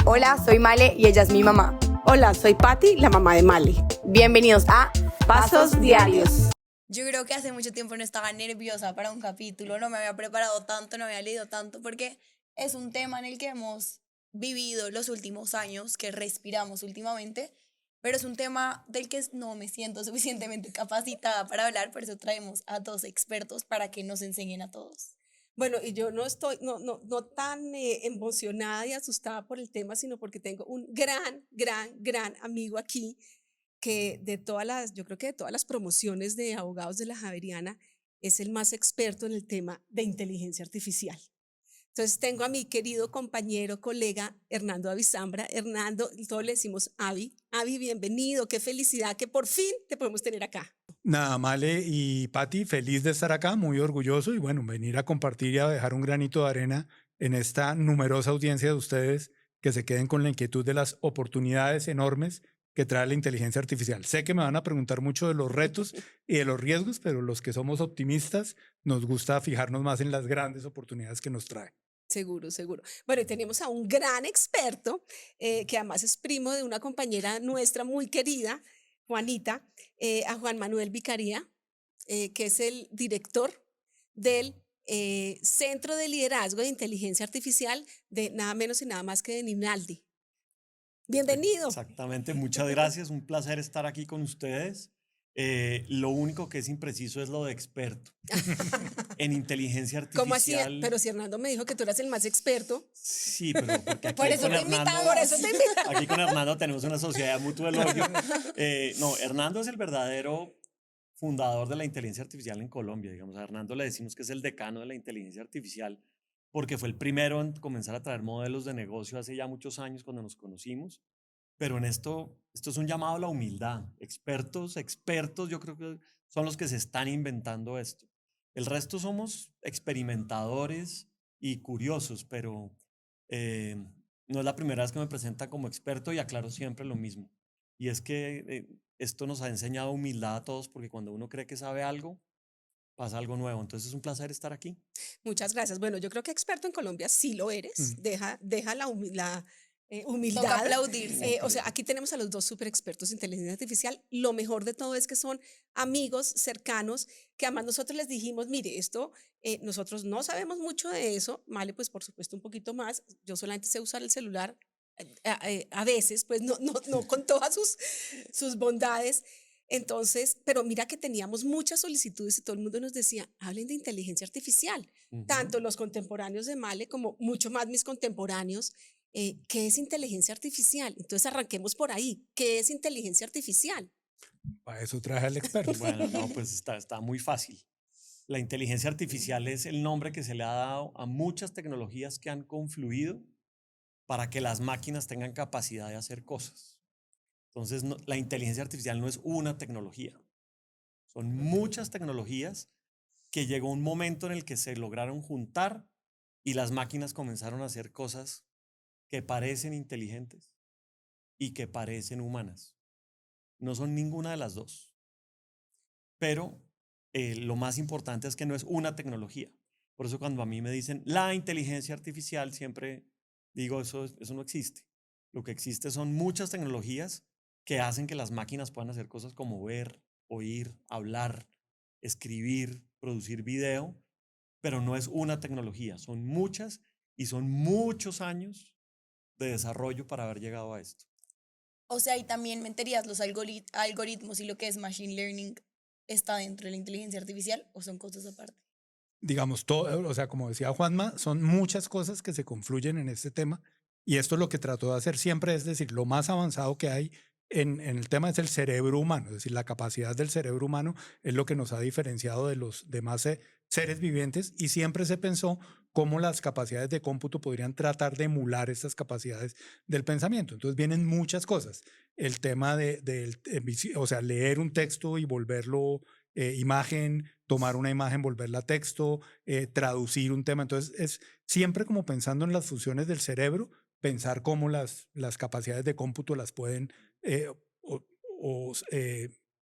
Hola, soy Male y ella es mi mamá. Hola, soy Patti, la mamá de Male. Bienvenidos a Pasos Diarios. Yo creo que hace mucho tiempo no estaba nerviosa para un capítulo, no me había preparado tanto, no había leído tanto, porque es un tema en el que hemos vivido los últimos años, que respiramos últimamente, pero es un tema del que no me siento suficientemente capacitada para hablar, por eso traemos a dos expertos para que nos enseñen a todos. Bueno, y yo no estoy no tan emocionada y asustada por el tema, sino porque tengo un gran amigo aquí que yo creo que de todas las promociones de abogados de la Javeriana es el más experto en el tema de inteligencia artificial. Entonces tengo a mi querido compañero, colega Hernando Avizambra. Hernando, todos le decimos Avi. Avi, bienvenido, qué felicidad que por fin te podemos tener acá. Nada, Male y Patti, feliz de estar acá, muy orgulloso y bueno, venir a compartir y a dejar un granito de arena en esta numerosa audiencia de ustedes que se queden con la inquietud de las oportunidades enormes que trae la inteligencia artificial. Sé que me van a preguntar mucho de los retos y de los riesgos, pero los que somos optimistas nos gusta fijarnos más en las grandes oportunidades que nos trae. Seguro, seguro. Bueno, y tenemos a un gran experto, que además es primo de una compañera nuestra muy querida, Juanita, a Juan Manuel Vicaría, que es el director del Centro de Liderazgo de Inteligencia Artificial de nada menos y nada más que de Ninaldi. Bienvenido. Exactamente, muchas gracias, un placer estar aquí con ustedes. Lo único que es impreciso es lo de experto en inteligencia artificial. ¿Cómo así? Pero si Hernando me dijo que tú eras el más experto. Sí, pero porque aquí Por eso con te Hernando, invitamos, por eso te invitamos. aquí con Hernando tenemos una sociedad mutua elogio. No, Hernando es el verdadero fundador de la inteligencia artificial en Colombia. Digamos, a Hernando le decimos que es el decano de la inteligencia artificial porque fue el primero en comenzar a traer modelos de negocio hace ya muchos años cuando nos conocimos. Pero en esto es un llamado a la humildad. Expertos, yo creo que son los que se están inventando esto. El resto somos experimentadores y curiosos, pero no es la primera vez que me presentan como experto y aclaro siempre lo mismo. Y es que esto nos ha enseñado humildad a todos porque cuando uno cree que sabe algo, pasa algo nuevo. Entonces es un placer estar aquí. Muchas gracias. Bueno, yo creo que experto en Colombia sí lo eres. Deja la humildad. Toca aplaudirse. O sea, aquí tenemos a los dos súper expertos en inteligencia artificial. Lo mejor de todo es que son amigos cercanos, que además nosotros les dijimos, mire, esto, nosotros no sabemos mucho de eso, Male, pues por supuesto un poquito más, yo solamente sé usar el celular a veces, pues no con todas sus bondades. Entonces, pero mira que teníamos muchas solicitudes y todo el mundo nos decía, hablen de inteligencia artificial, tanto los contemporáneos de Male como mucho más mis contemporáneos. ¿Qué es inteligencia artificial? Entonces arranquemos por ahí. ¿Qué es inteligencia artificial? Para eso traje al experto. Bueno, no, pues está muy fácil. La inteligencia artificial es el nombre que se le ha dado a muchas tecnologías que han confluido para que las máquinas tengan capacidad de hacer cosas. Entonces, la inteligencia artificial no es una tecnología. Son muchas tecnologías que llegó un momento en el que se lograron juntar y las máquinas comenzaron a hacer cosas que parecen inteligentes y que parecen humanas. No son ninguna de las dos. Pero lo más importante es que no es una tecnología. Por eso cuando a mí me dicen la inteligencia artificial, siempre digo eso no existe. Lo que existe son muchas tecnologías que hacen que las máquinas puedan hacer cosas como ver, oír, hablar, escribir, producir video, pero no es una tecnología, son muchas y son muchos años de desarrollo para haber llegado a esto. O sea, y también meterías los algoritmos y lo que es machine learning está dentro de la inteligencia artificial o son cosas aparte. Digamos, todo, o sea, como decía Juanma, son muchas cosas que se confluyen en este tema y esto es lo que trato de hacer siempre, es decir, lo más avanzado que hay en el tema es el cerebro humano, es decir, la capacidad del cerebro humano es lo que nos ha diferenciado de los demás seres vivientes y siempre se pensó cómo las capacidades de cómputo podrían tratar de emular estas capacidades del pensamiento. Entonces vienen muchas cosas. El tema o sea, leer un texto y volverlo imagen, tomar una imagen, volverla a texto, traducir un tema. Entonces es siempre como pensando en las funciones del cerebro, pensar cómo las capacidades de cómputo las pueden eh, o, o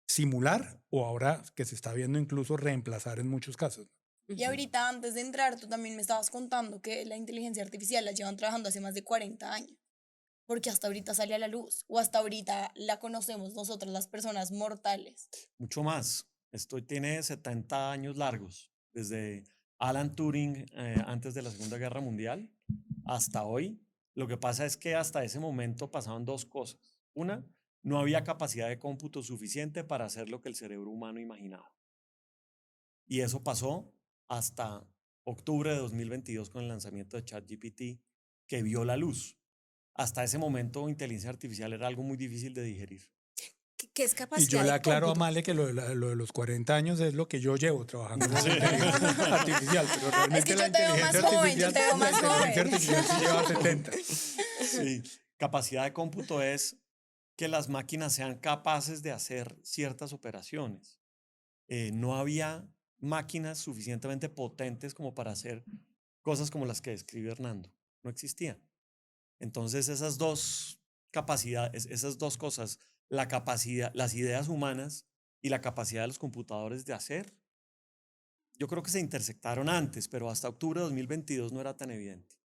simular o ahora que se está viendo incluso reemplazar en muchos casos. Y ahorita antes de entrar, tú también me estabas contando que la inteligencia artificial la llevan trabajando hace más de 40 años. porque hasta ahorita sale a la luz o hasta ahorita la conocemos nosotros las personas mortales. Mucho más. Esto tiene 70 años largos, desde Alan Turing antes de la Segunda Guerra Mundial hasta hoy. Lo que pasa es que hasta ese momento pasaban dos cosas. Una, no había capacidad de cómputo suficiente para hacer lo que el cerebro humano imaginaba. Y eso pasó hasta octubre de 2022 con el lanzamiento de ChatGPT, que vio la luz. Hasta ese momento, inteligencia artificial era algo muy difícil de digerir. ¿Qué es Y capacidad yo le de aclaro a cómputo? Male que lo de los 40 años es lo que yo llevo trabajando en la inteligencia artificial, pero realmente yo la te veo más inteligencia joven, yo te veo más la inteligencia joven. artificial sí lleva 70. Sí, capacidad de cómputo es que las máquinas sean capaces de hacer ciertas operaciones. No había máquinas suficientemente potentes como para hacer cosas como las que describe Hernando. No existían. Entonces esas dos capacidades, esas dos cosas, la capacidad, las ideas humanas y la capacidad de los computadores de hacer, yo creo que se intersectaron antes, pero hasta octubre de 2022 no era tan evidente.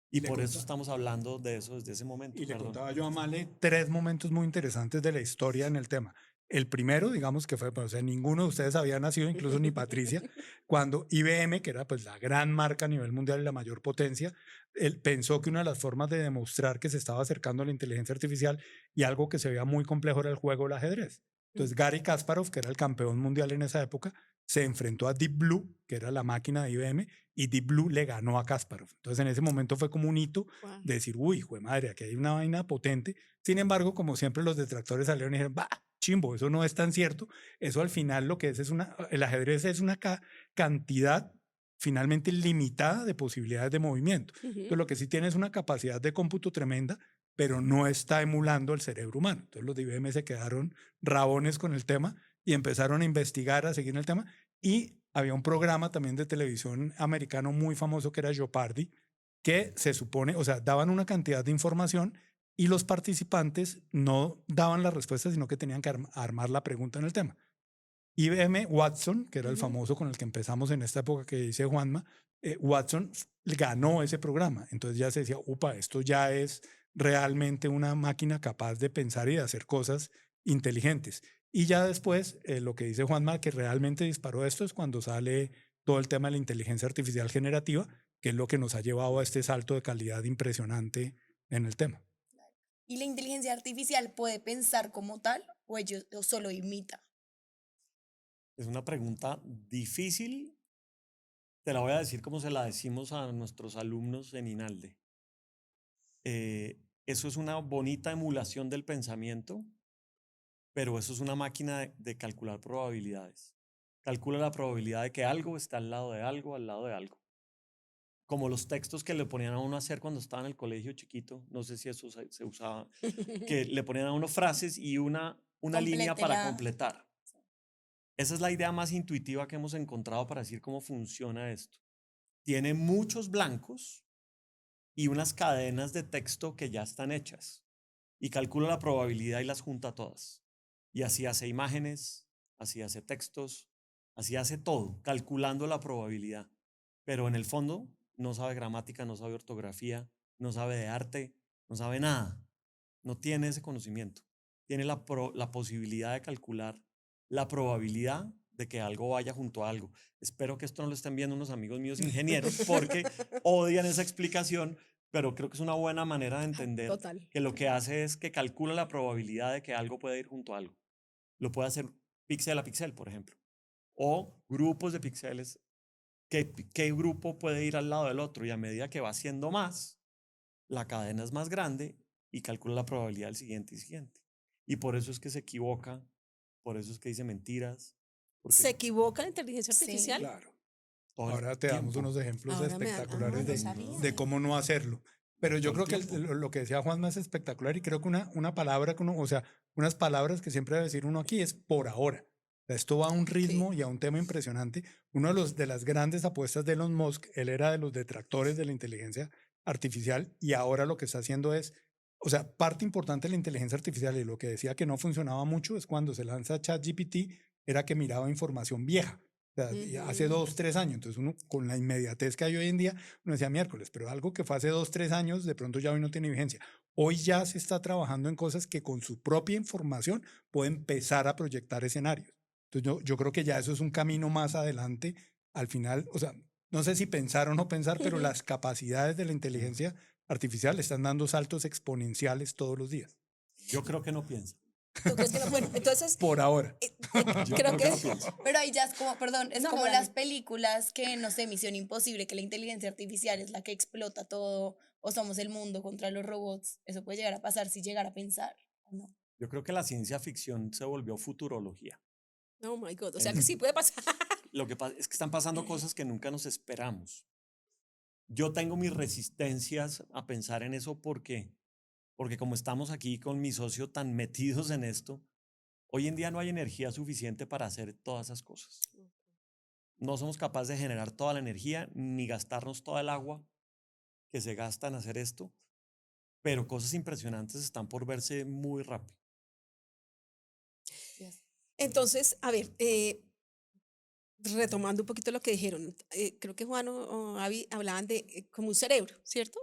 Y Le por eso contaba- estamos hablando de eso desde ese momento. Y le Perdón. contaba yo a Male 3 momentos muy interesantes de la historia en el tema. El primero, digamos que fue, pues, o sea, ninguno de ustedes había nacido, incluso ni Patricia, cuando IBM, que era pues la gran marca a nivel mundial y la mayor potencia, él pensó que una de las formas de demostrar que se estaba acercando a la inteligencia artificial y algo que se veía muy complejo era el juego del ajedrez. Entonces Gary Kasparov, que era el campeón mundial en esa época, se enfrentó a Deep Blue, que era la máquina de IBM, y Deep Blue le ganó a Kasparov. Entonces en ese momento fue como un hito Wow. de decir, uy, hijo de madre, aquí hay una vaina potente. Sin embargo, como siempre, los detractores salieron y dijeron, bah, chimbo, eso no es tan cierto. Eso al final lo que es el ajedrez es una cantidad finalmente limitada de posibilidades de movimiento. Entonces, lo que sí tiene es una capacidad de cómputo tremenda, pero no está emulando el cerebro humano. Entonces, los de IBM se quedaron rabones con el tema y empezaron a investigar, a seguir el tema. Y había un programa también de televisión americano muy famoso que era Jeopardy, que se supone, o sea, daban una cantidad de información y los participantes no daban la respuesta, sino que tenían que armar la pregunta en el tema. IBM Watson, que era el famoso con el que empezamos en esta época que dice Juanma, Watson ganó ese programa. Entonces ya se decía, upa, esto ya es realmente una máquina capaz de pensar y de hacer cosas inteligentes. Y ya después, lo que dice Juanma, que realmente disparó esto es cuando sale todo el tema de la inteligencia artificial generativa, que es lo que nos ha llevado a este salto de calidad impresionante en el tema. ¿Y la inteligencia artificial puede pensar como tal o solo imita? Es una pregunta difícil. Te la voy a decir como se la decimos a nuestros alumnos en INALDE. Eso es una bonita emulación del pensamiento, pero eso es una máquina de calcular probabilidades. Calcula la probabilidad de que algo está al lado de algo, al lado de algo. Como los textos que le ponían a uno a hacer cuando estaba en el colegio chiquito, no sé si eso se usaba, que le ponían a uno frases y una línea para Complétela. completar. Esa es la idea más intuitiva que hemos encontrado para decir cómo funciona esto. Tiene muchos blancos y unas cadenas de texto que ya están hechas y calcula la probabilidad y las junta todas. Y así hace imágenes, así hace textos, así hace todo, calculando la probabilidad. Pero en el fondo no sabe gramática, no sabe ortografía, no sabe de arte, no sabe nada. No tiene ese conocimiento. Tiene la posibilidad de calcular la probabilidad de que algo vaya junto a algo. Espero que esto no lo estén viendo unos amigos míos ingenieros porque odian esa explicación, pero creo que es una buena manera de entender Total. que lo que hace es que calcula la probabilidad de que algo pueda ir junto a algo. Lo puede hacer píxel a píxel, por ejemplo, o grupos de píxeles. ¿Qué grupo puede ir al lado del otro? Y a medida que va haciendo más, la cadena es más grande y calcula la probabilidad del siguiente y siguiente. Y por eso es que se equivoca, por eso es que dice mentiras. ¿Se equivoca la inteligencia Sí. artificial? Claro. Todo el Ahora te damos tiempo. unos ejemplos Ahora me dan- espectaculares no de, sabía. de cómo no hacerlo. Pero yo Todo creo el que tiempo. lo que decía Juanma es espectacular y creo que una palabra, que o sea, unas palabras que siempre debe decir uno aquí es por ahora. O sea, esto va a un ritmo y a un tema impresionante. Uno de las grandes apuestas de Elon Musk, él era de los detractores de la inteligencia artificial y ahora lo que está haciendo es, o sea, parte importante de la inteligencia artificial y lo que decía que no funcionaba mucho es cuando se lanza ChatGPT, era que miraba información vieja. O sea, hace 2, 3 años. Entonces uno, con la inmediatez que hay hoy en día, uno decía miércoles, pero algo que fue hace 2, 3 años, de pronto ya hoy no tiene vigencia. Hoy ya se está trabajando en cosas que con su propia información puede empezar a proyectar escenarios. Entonces yo creo que ya eso es un camino más adelante. Al final, o sea, no sé si pensar o no pensar, pero las capacidades de la inteligencia artificial están dando saltos exponenciales todos los días. Yo creo que no piensa. ¿Tú crees que no? Bueno, entonces, Por ahora. Yo creo que... no piensa. Pero ahí ya es como, perdón, es No, como dale. las películas que, no sé, Misión Imposible, que la inteligencia artificial es la que explota todo, o somos el mundo contra los robots. Eso puede llegar a pasar si llegara a pensar, ¿o no? Yo creo que la ciencia ficción se volvió futurología. Oh my God, o sea que sí puede pasar. Lo que pasa es que están pasando cosas que nunca nos esperamos. Yo tengo mis resistencias a pensar en eso porque como estamos aquí con mi socio tan metidos en esto, hoy en día no hay energía suficiente para hacer todas esas cosas. No somos capaces de generar toda la energía ni gastarnos toda el agua que se gasta en hacer esto, pero cosas impresionantes están por verse muy rápido. Entonces, a ver, retomando un poquito lo que dijeron, creo que Juan o Avi hablaban de como un cerebro, ¿cierto?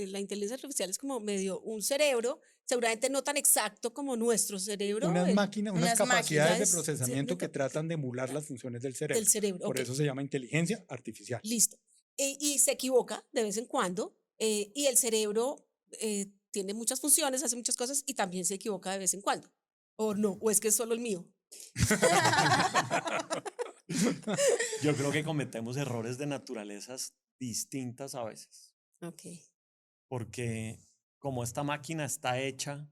La inteligencia artificial es como medio un cerebro, seguramente no tan exacto como nuestro cerebro Unas máquinas, unas unas capacidades de máquinas, procesamiento sí, que tratan de emular las funciones del cerebro. del cerebro. Por Ok, eso se llama inteligencia artificial. listo. Y se equivoca de vez en cuando, y el cerebro tiene muchas funciones, hace muchas cosas y también se equivoca de vez en cuando. ¿O no? ¿O es que es solo el mío? Yo creo que cometemos errores de naturalezas distintas a veces, Ok. porque como esta máquina está hecha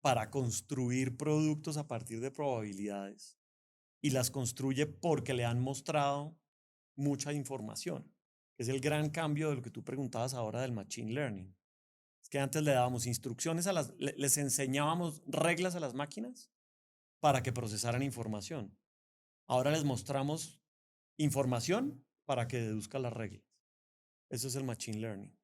para construir productos a partir de probabilidades y las construye porque le han mostrado mucha información. Es el gran cambio de lo que tú preguntabas ahora del machine learning. Es que antes le dábamos instrucciones les enseñábamos reglas a las máquinas para que procesaran información. Ahora les mostramos información para que deduzca las reglas. Eso es el machine learning.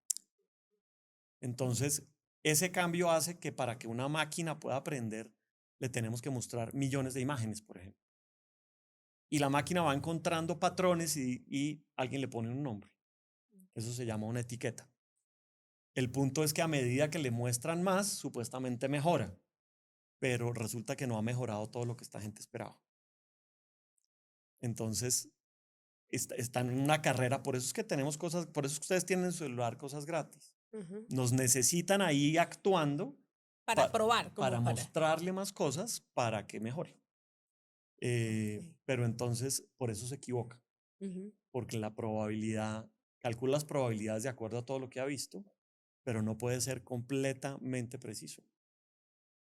Entonces, ese cambio hace que para que una máquina pueda aprender, le tenemos que mostrar millones de imágenes, por ejemplo. Y la máquina va encontrando patrones y alguien le pone un nombre. Eso se llama una etiqueta. El punto es que a medida que le muestran más, supuestamente mejora, pero resulta que no ha mejorado todo lo que esta gente esperaba. Entonces, están en una carrera, por eso es que tenemos cosas, por eso es que ustedes tienen en su celular cosas gratis. Ujú. Nos necesitan ahí actuando Para pa- probar. Como para mostrarle más cosas para que mejore. Ok. Pero entonces, por eso se equivoca, Ujú. porque la probabilidad, calcula las probabilidades de acuerdo a todo lo que ha visto, pero no puede ser completamente preciso.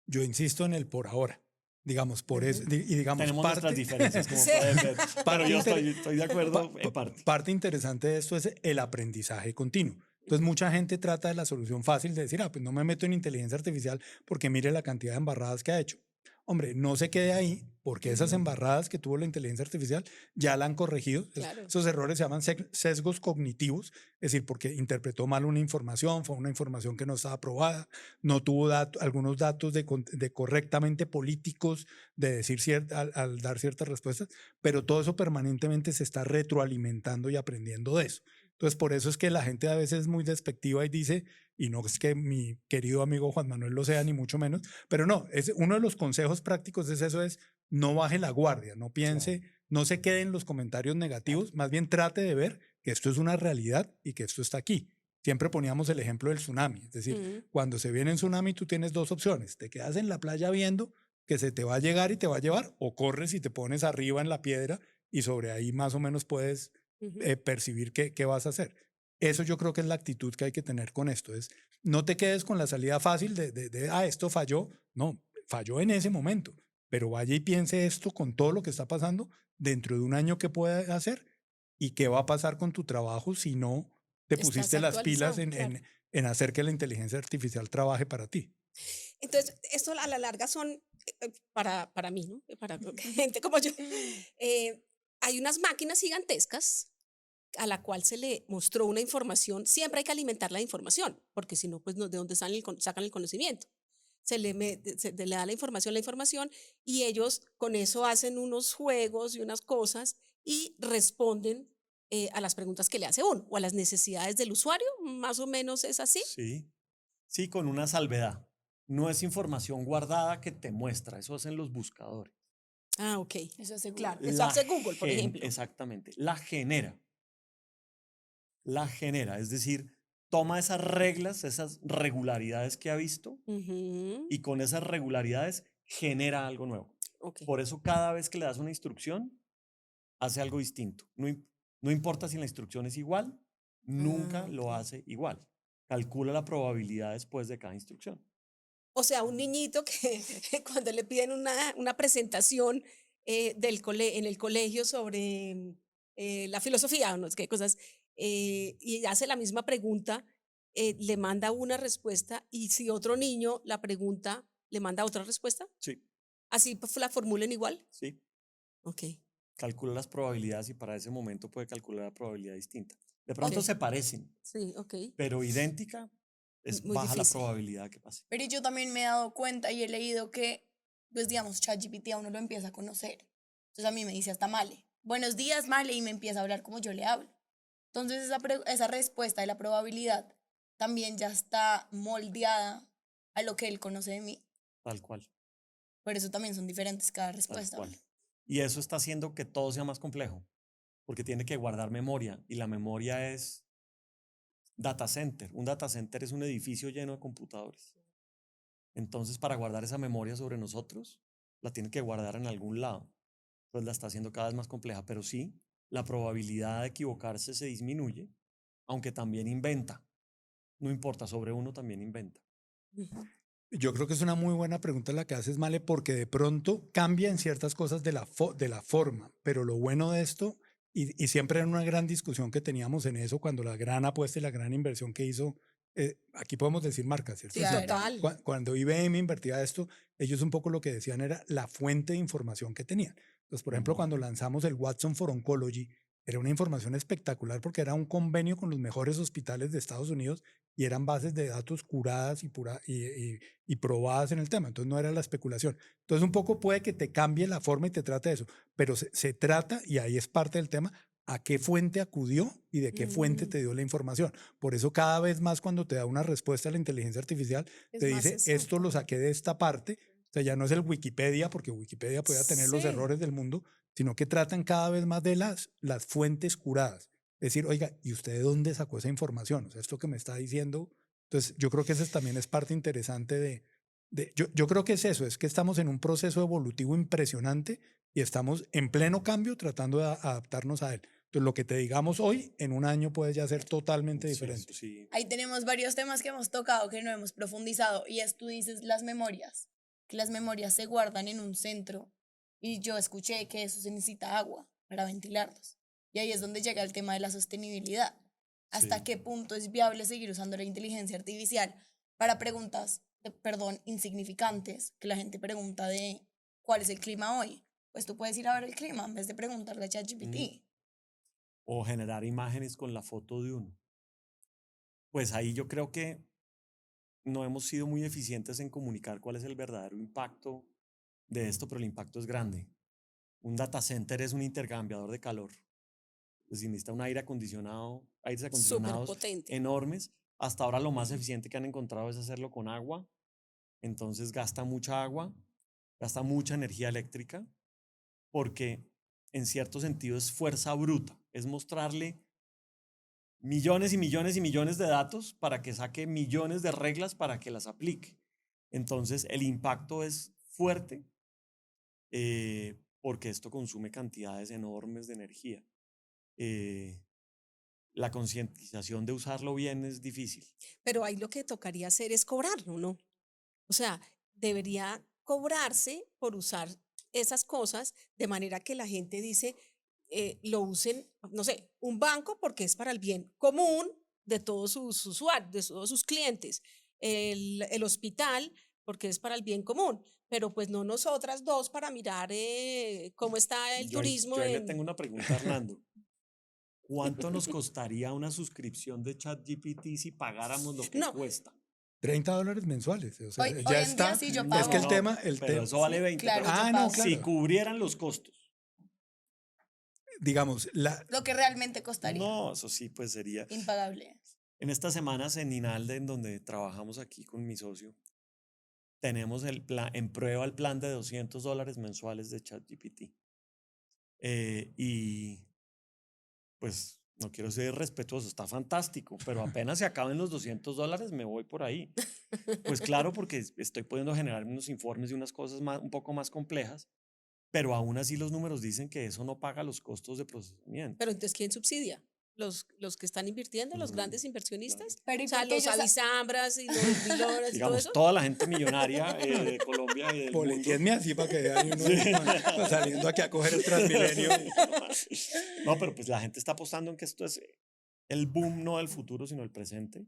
Yo insisto en el por ahora. Digamos, por eso, y digamos, Tenemos nuestras diferencias, como Sí. pueden ver, pero parte yo inter- estoy de acuerdo en parte. parte interesante de esto es el aprendizaje continuo. Entonces, mucha gente trata de la solución fácil de decir, pues no me meto en inteligencia artificial porque mire la cantidad de embarradas que ha hecho. Hombre, no se quede ahí, porque esas embarradas que tuvo la inteligencia artificial ya la han corregido. Claro. Esos errores se llaman sesgos cognitivos, es decir, porque interpretó mal una información, fue una información que no estaba aprobada, no tuvo algunos datos de correctamente políticos de decir al dar ciertas respuestas, pero todo eso permanentemente se está retroalimentando y aprendiendo de eso. Entonces, por eso es que la gente a veces es muy despectiva y dice, y no es que mi querido amigo Juan Manuel lo sea, ni mucho menos, pero no, es uno de los consejos prácticos es eso, es no baje la guardia, no piense, no se quede en los comentarios negativos, más bien trate de ver que esto es una realidad y que esto está aquí. Siempre poníamos el ejemplo del tsunami, es decir, Ujú. cuando se viene un tsunami tú tienes dos opciones, te quedas en la playa viendo que se te va a llegar y te va a llevar, o corres y te pones arriba en la piedra y sobre ahí más o menos puedes Ujú. percibir qué vas a hacer. Eso yo creo que es la actitud que hay que tener con esto. Es no te quedes con la salida fácil esto falló. No, falló en ese momento. Pero vaya y piense esto con todo lo que está pasando dentro de un año que puede hacer y qué va a pasar con tu trabajo si no te Estás pusiste las pilas actualizado, claro. en hacer que la inteligencia artificial trabaje para ti. Entonces, esto a la larga son, para mí, ¿no? Para gente como yo, hay unas máquinas gigantescas a la cual se le mostró una información. Siempre hay que alimentar la información, porque si no, pues no, ¿de dónde sacan el conocimiento? Se le da la información, y ellos con eso hacen unos juegos y unas cosas y responden a las preguntas que le hace uno o a las necesidades del usuario, más o menos es así. Sí. Sí, con una salvedad. No es información guardada que te muestra, eso hacen los buscadores. Ah, ok. Eso es seguro. Claro, eso La hace Google, por ejemplo. Exactamente, la genera. Es decir, toma esas reglas, esas regularidades que ha visto Ujú, y con esas regularidades genera algo nuevo. ok. Por eso cada vez que le das una instrucción, hace algo distinto. No importa si la instrucción es igual, nunca Ah, lo ok. hace igual. Calcula la probabilidad después de cada instrucción. O sea, un niñito que cuando le piden una presentación en el colegio sobre la filosofía o no sé qué cosas, y hace la misma pregunta, le manda una respuesta y si otro niño la pregunta, le manda otra respuesta, Sí, así la formulen igual. sí. Ok, Calcula las probabilidades y para ese momento puede calcular la probabilidad distinta. De ok, pronto se parecen, sí, ok. pero idéntica es Muy baja la difícil. probabilidad que pase. Pero yo también me he dado cuenta y he leído que, pues digamos, ChatGPT a uno lo empieza a conocer. Entonces a mí me dice hasta Male, buenos días Male, y me empieza a hablar como yo le hablo. Entonces esa respuesta de la probabilidad también ya está moldeada a lo que él conoce de mí. Tal cual, Por eso también son diferentes cada tal respuesta. cual. Y eso está haciendo que todo sea más complejo, porque tiene que guardar memoria y la memoria es data center. Un data center es un edificio lleno de computadores. Entonces, para guardar esa memoria sobre nosotros, la tiene que guardar en algún lado. Entonces la está haciendo cada vez más compleja, pero sí, la probabilidad de equivocarse se disminuye, aunque también inventa. No importa, sobre uno también inventa. Ujú. Yo creo que es una muy buena pregunta la que haces, Male, porque de pronto cambia en ciertas cosas de la forma, pero lo bueno de esto, y siempre era una gran discusión que teníamos en eso, cuando la gran apuesta y la gran inversión que hizo, aquí podemos decir marcas, ¿cierto? Sí, O sea, Claro. total. cuando IBM invertía esto, ellos un poco lo que decían era la fuente de información que tenían. Entonces, por ejemplo, cuando lanzamos el Watson for Oncology, era una información espectacular porque era un convenio con los mejores hospitales de Estados Unidos y eran bases de datos curadas y probadas en el tema. Entonces no era la especulación. Entonces un poco puede que te cambie la forma y te trate de eso, pero se trata, y ahí es parte del tema, a qué fuente acudió y de qué fuente Mm, te dio la información. Por eso cada vez más cuando te da una respuesta a la inteligencia artificial, es te más dice, esto lo exacta. saqué de esta parte. O sea, ya no es el Wikipedia, porque Wikipedia puede tener los Sí. errores del mundo, sino que tratan cada vez más de las fuentes curadas. Es decir, oiga, ¿y usted de dónde sacó esa información? O sea, esto que me está diciendo. Entonces, yo creo que ese también es parte interesante yo creo que es eso, es que estamos en un proceso evolutivo impresionante y estamos en pleno cambio tratando de adaptarnos a él. Entonces, lo que te digamos hoy, en un año puede ya ser totalmente Sí, eso diferente. sí. Ahí tenemos varios temas que hemos tocado que no hemos profundizado y es, tú dices las memorias, que las memorias se guardan en un centro y yo escuché que eso se necesita agua para ventilarlos. Y ahí es donde llega el tema de la sostenibilidad. ¿Hasta Sí. qué punto es viable seguir usando la inteligencia artificial para preguntas, perdón, insignificantes, que la gente pregunta de cuál es el clima hoy? Pues tú puedes ir a ver el clima en vez de preguntarle a ChatGPT. O generar imágenes con la foto de uno. Pues ahí yo creo que no hemos sido muy eficientes en comunicar cuál es el verdadero impacto de esto, pero el impacto es grande. Un data center es un intercambiador de calor. Es decir, necesita un aires Súper acondicionados potente. enormes. Hasta ahora lo más eficiente que han encontrado es hacerlo con agua. Entonces gasta mucha agua, gasta mucha energía eléctrica, porque en cierto sentido es fuerza bruta. Es mostrarle millones y millones y millones de datos para que saque millones de reglas para que las aplique. Entonces el impacto es fuerte porque esto consume cantidades enormes de energía. La concientización de usarlo bien es difícil. Pero ahí lo que tocaría hacer es cobrarlo, ¿no? O sea, debería cobrarse por usar esas cosas de manera que la gente dice, lo usen, no sé, un banco porque es para el bien común de todos sus usuarios, de todos sus clientes, el hospital porque es para el bien común, pero pues no nosotras dos para mirar cómo está el turismo Yo ahí le tengo en... una pregunta a Hernando. ¿Cuánto nos costaría una suscripción de ChatGPT si pagáramos lo que No, cuesta? $30 mensuales. O sea, Hoy ya en día está. sí yo Es pago. que el No, tema, pero eso vale 20, Claro, pero yo no, pago. claro. si cubrieran los costos. Digamos, Lo que realmente costaría. No, eso sí, pues sería. Impagable. En estas semanas en INALDE, en donde trabajamos aquí con mi socio, tenemos en prueba el plan de $200 mensuales de ChatGPT. Y pues no quiero ser irrespetuoso, está fantástico, pero apenas se acaben los $200 me voy por ahí. Pues claro, porque estoy pudiendo generar unos informes y unas cosas un poco más complejas, pero aún así los números dicen que eso no paga los costos de procesamiento. Pero entonces, ¿quién subsidia? Los que están invirtiendo, los grandes Claro. inversionistas. Pero ¿y O sea, por qué los ellos Avisambras y los Viloras y todo Digamos, eso. toda la gente millonaria de Colombia y del mundo. Politienme así para que vean uno saliendo aquí a coger el Transmilenio. No, pero pues la gente está apostando en que esto es el boom no del futuro, sino el presente.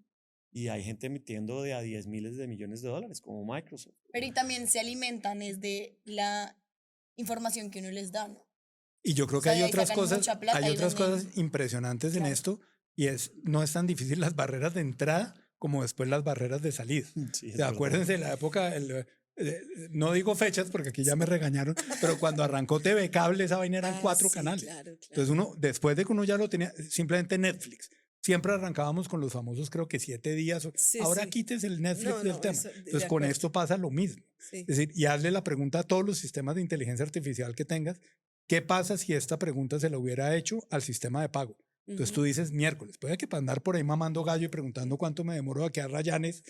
Y hay gente emitiendo de a 10 miles de millones de dólares, como Microsoft. Pero y también se alimentan es de la información que uno les da, ¿no? Y yo creo O que sea, hay de ahí otras sacan cosas, mucha plata hay y otras venden. cosas impresionantes en Claro. esto, y no es tan difícil las barreras de entrada como después las barreras de salida. Sí, O es sea, verdad. acuérdense de la época, no digo fechas porque aquí ya me regañaron, pero cuando arrancó TV Cable esa vaina eran 4 sí, canales. claro. Entonces uno, después de que uno ya lo tenía, simplemente Netflix. Siempre arrancábamos con los famosos, creo que 7 días. Sí, Ahora sí. quítese el Netflix No, del no, tema. eso, de Entonces con acuerdo. esto pasa lo mismo. Sí. Es decir, y hazle la pregunta a todos los sistemas de inteligencia artificial que tengas. ¿Qué pasa si esta pregunta se la hubiera hecho al sistema de pago? Entonces tú dices, miércoles, puede que para andar por ahí mamando gallo y preguntando cuánto me demoro a quedar Rayanes,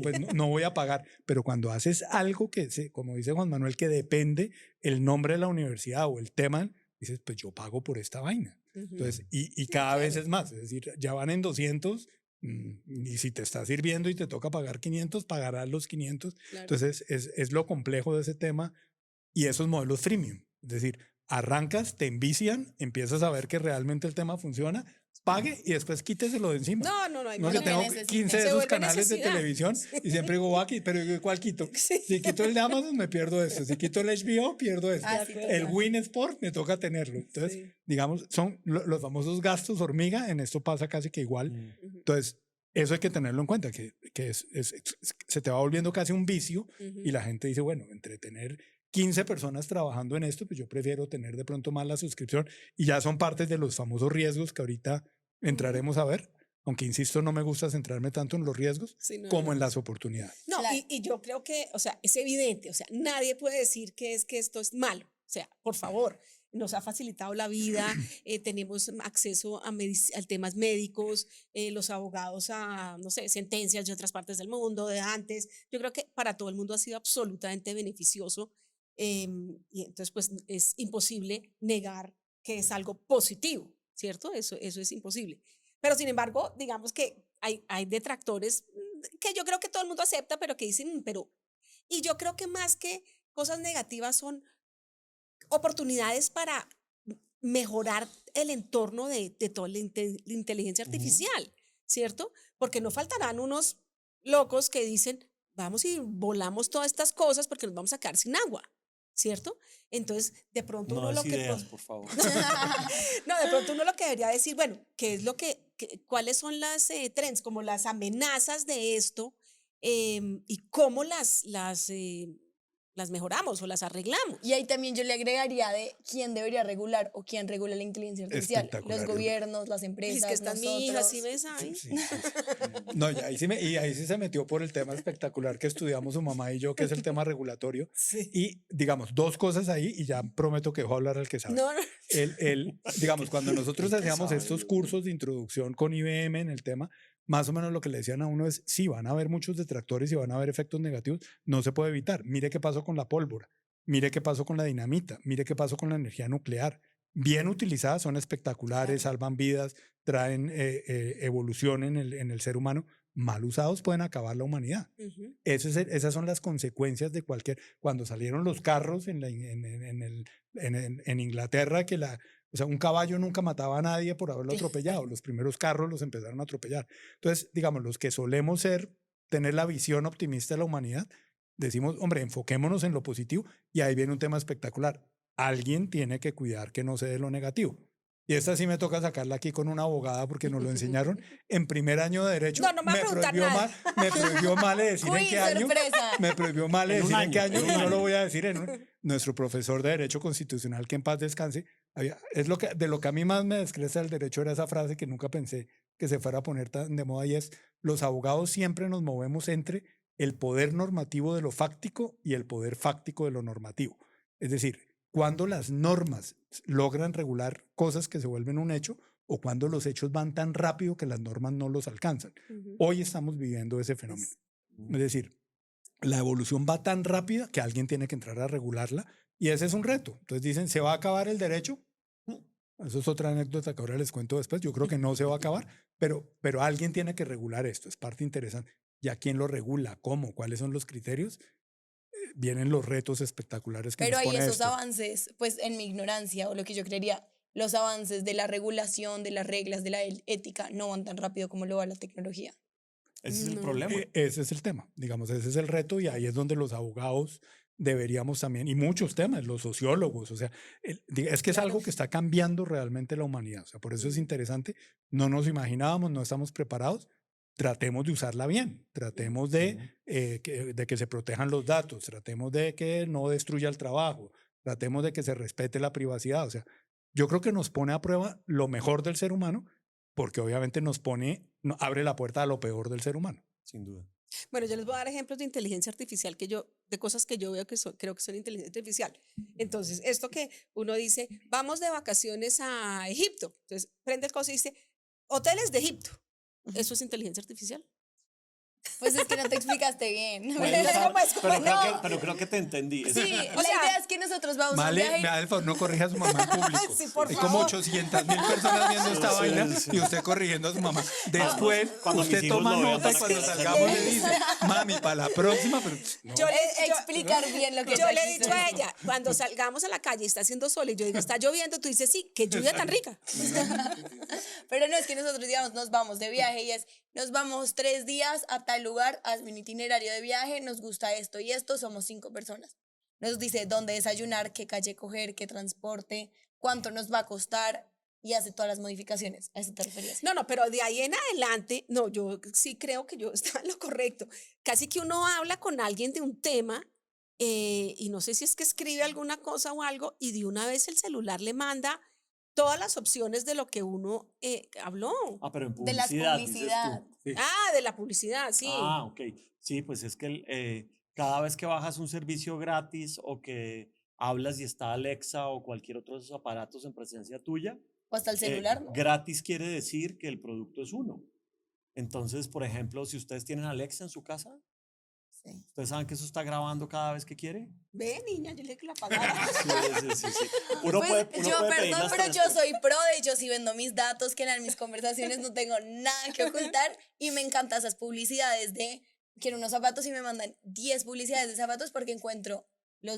pues no voy a pagar. Pero cuando haces algo como dice Juan Manuel, que depende el nombre de la universidad o el tema, dices, pues yo pago por esta vaina. Entonces, y cada vez es más, es decir, ya van en 200, y si te está sirviendo y te toca pagar 500, pagarás los 500. Claro. Entonces, es lo complejo de ese tema y esos modelos freemium. Es decir, arrancas, te envician, empiezas a ver que realmente el tema funciona, pague y después quíteselo de encima. No hay No, que lo que tengo necesite. 15 de Se esos vuelve canales de necesidad. televisión y siempre digo, aquí, pero ¿cuál quito? Sí. Si quito el de Amazon, me pierdo esto. Si quito el HBO, pierdo esto. Ah, sí, El total. Win Sport me toca tenerlo. Entonces, Sí. digamos, son los famosos gastos hormiga. En esto pasa casi que igual. Mm. Entonces, eso hay que tenerlo en cuenta, que se te va volviendo casi un vicio y la gente dice, bueno, entre tener 15 personas trabajando en esto, pues yo prefiero tener de pronto más la suscripción y ya son partes de los famosos riesgos que ahorita entraremos a ver, aunque insisto, no me gusta centrarme tanto en los riesgos Sí, no, como no. en las oportunidades. No, Claro. y yo creo que, o sea, es evidente, o sea, nadie puede decir que esto es malo. O sea, por favor, nos ha facilitado la vida, tenemos acceso a temas médicos, los abogados a, no sé, sentencias de otras partes del mundo, de antes. Yo creo que para todo el mundo ha sido absolutamente beneficioso y entonces, pues, es imposible negar que es algo positivo, ¿cierto? Eso es imposible. Pero, sin embargo, digamos que hay detractores que yo creo que todo el mundo acepta, pero que dicen, pero... Y yo creo que más que cosas negativas son oportunidades para mejorar el entorno de toda la inteligencia artificial, ¿cierto? Porque no faltarán unos locos que dicen, vamos y volamos todas estas cosas porque nos vamos a quedar sin agua, ¿cierto? Entonces, de pronto No uno lo des que... ideas, por favor. No, de pronto uno lo que debería decir, bueno, ¿qué es cuáles son las trends, como las amenazas de esto y cómo las mejoramos o las arreglamos? Y ahí también yo le agregaría de quién debería regular o quién regula la inteligencia artificial. Espectacular. Los gobiernos, las Y empresas, es que están mi hija, nosotros. ¿sí ves ahí? Sí. No, y ahí sí se metió por el tema espectacular que estudiamos su mamá y yo, que es el tema regulatorio. Sí. Y digamos, 2 cosas ahí y ya prometo que dejo hablar al que sabe. No, no. Digamos, cuando nosotros El que hacíamos sabe, estos Dios mío. cursos de introducción con IBM en el tema, más o menos lo que le decían a uno es, sí, van a haber muchos detractores y van a haber efectos negativos, no se puede evitar. Mire qué pasó con la pólvora, mire qué pasó con la dinamita, mire qué pasó con la energía nuclear. Bien utilizadas son espectaculares, salvan vidas, traen evolución en el ser humano. Mal usados pueden acabar la humanidad. Esas son las consecuencias de cuando salieron los carros en Inglaterra, o sea, un caballo nunca mataba a nadie por haberlo atropellado. Los primeros carros los empezaron a atropellar. Entonces, digamos, los que solemos tener la visión optimista de la humanidad, decimos, hombre, enfoquémonos en lo positivo y ahí viene un tema espectacular. Alguien tiene que cuidar que no se dé lo negativo. Y esta sí me toca sacarla aquí con una abogada porque nos lo enseñaron en primer año de Derecho. No, no me va a preguntar nada. Me prohibió mal decir en Uy, qué año. sorpresa. Me prohibió mal En un decir en qué año, año en un y no lo año. voy a decir. Nuestro profesor de Derecho Constitucional, que en paz descanse, de lo que a mí más me descresta el derecho era esa frase que nunca pensé que se fuera a poner tan de moda, y es: los abogados siempre nos movemos entre el poder normativo de lo fáctico y el poder fáctico de lo normativo. Es decir, cuando las normas logran regular cosas que se vuelven un hecho, o cuando los hechos van tan rápido que las normas no los alcanzan. Hoy estamos viviendo ese fenómeno. Es decir, la evolución va tan rápida que alguien tiene que entrar a regularla, y ese es un reto. Entonces dicen: ¿se va a acabar el derecho? Eso es otra anécdota que ahora les cuento después. Yo creo que no se va a acabar, pero alguien tiene que regular esto. Es parte interesante. ¿Ya quién lo regula? ¿Cómo? ¿Cuáles son los criterios? Vienen los retos espectaculares que Pero nos hay pone esos esto. avances, pues en mi ignorancia o lo que yo creería, los avances de la regulación, de las reglas, de la ética, no van tan rápido como lo va la tecnología. Ese es el No. problema. Ese es el tema, digamos, ese es el reto, y ahí es donde los abogados deberíamos también, y muchos temas, los sociólogos, o sea, es que es algo que está cambiando realmente la humanidad, o sea, por eso es interesante. No nos imaginábamos, no estamos preparados. Tratemos de usarla bien, tratemos de que se protejan los datos, tratemos de que no destruya el trabajo, tratemos de que se respete la privacidad. O sea, yo creo que nos pone a prueba lo mejor del ser humano, porque obviamente abre la puerta a lo peor del ser humano. Sin duda. Bueno, yo les voy a dar ejemplos de inteligencia artificial de cosas que yo veo que creo que son inteligencia artificial. Entonces, esto que uno dice, vamos de vacaciones a Egipto. Entonces, prende el coso y dice, hoteles de Egipto. ¿Eso es inteligencia artificial? Pues es que no te explicaste bien. Pero creo que te entendí. Sí, la idea es que nosotros vamos a un Male, viaje. me da el favor, no corrija a su mamá en público. Sí, por Hay favor. como 800.000 personas viendo esta Sí, vaina, sí. y usted corrigiendo a su mamá. Después, Cuando usted mis hijos toma lo vean, nota y van a cuando quedar salgamos le tranquilos. dice: mami, para la próxima. Pero, no. Yo Explicar bien lo que Yo ella le he quiso dicho a decir. ella, cuando salgamos a la calle y está haciendo sol y yo digo, está lloviendo, tú dices, sí, qué lluvia tan rica. Pero no es que nosotros, digamos, nos vamos de viaje y nos vamos 3 días a tal lugar, hazme un itinerario de viaje, nos gusta esto y esto, somos 5 personas. Nos dice dónde desayunar, qué calle coger, qué transporte, cuánto nos va a costar y hace todas las modificaciones. ¿A eso te referías? No, pero de ahí en adelante, no, yo sí creo que yo estaba en lo correcto. Casi que uno habla con alguien de un tema y no sé si es que escribe alguna cosa o algo y de una vez el celular le manda todas las opciones de lo que uno habló. Pero en De las publicidad, dices publicidad. tú. Sí. De la publicidad, sí. Ok. Sí, pues es que cada vez que bajas un servicio gratis o que hablas y está Alexa o cualquier otro de esos aparatos en presencia tuya, O hasta el celular, ¿no? gratis quiere decir que el producto es uno. Entonces, por ejemplo, si ustedes tienen Alexa en su casa, Sí. ¿ustedes saben que eso está grabando cada vez que quiere? Ve, niña, yo le dije que la pagara. Sí. Uno Pues, puede yo, pedir perdón, las pero tres yo cosas. soy pro, de hecho, sí vendo mis datos, que en mis conversaciones no tengo nada que ocultar y me encantan esas publicidades de quiero unos zapatos y me mandan 10 publicidades de zapatos porque encuentro la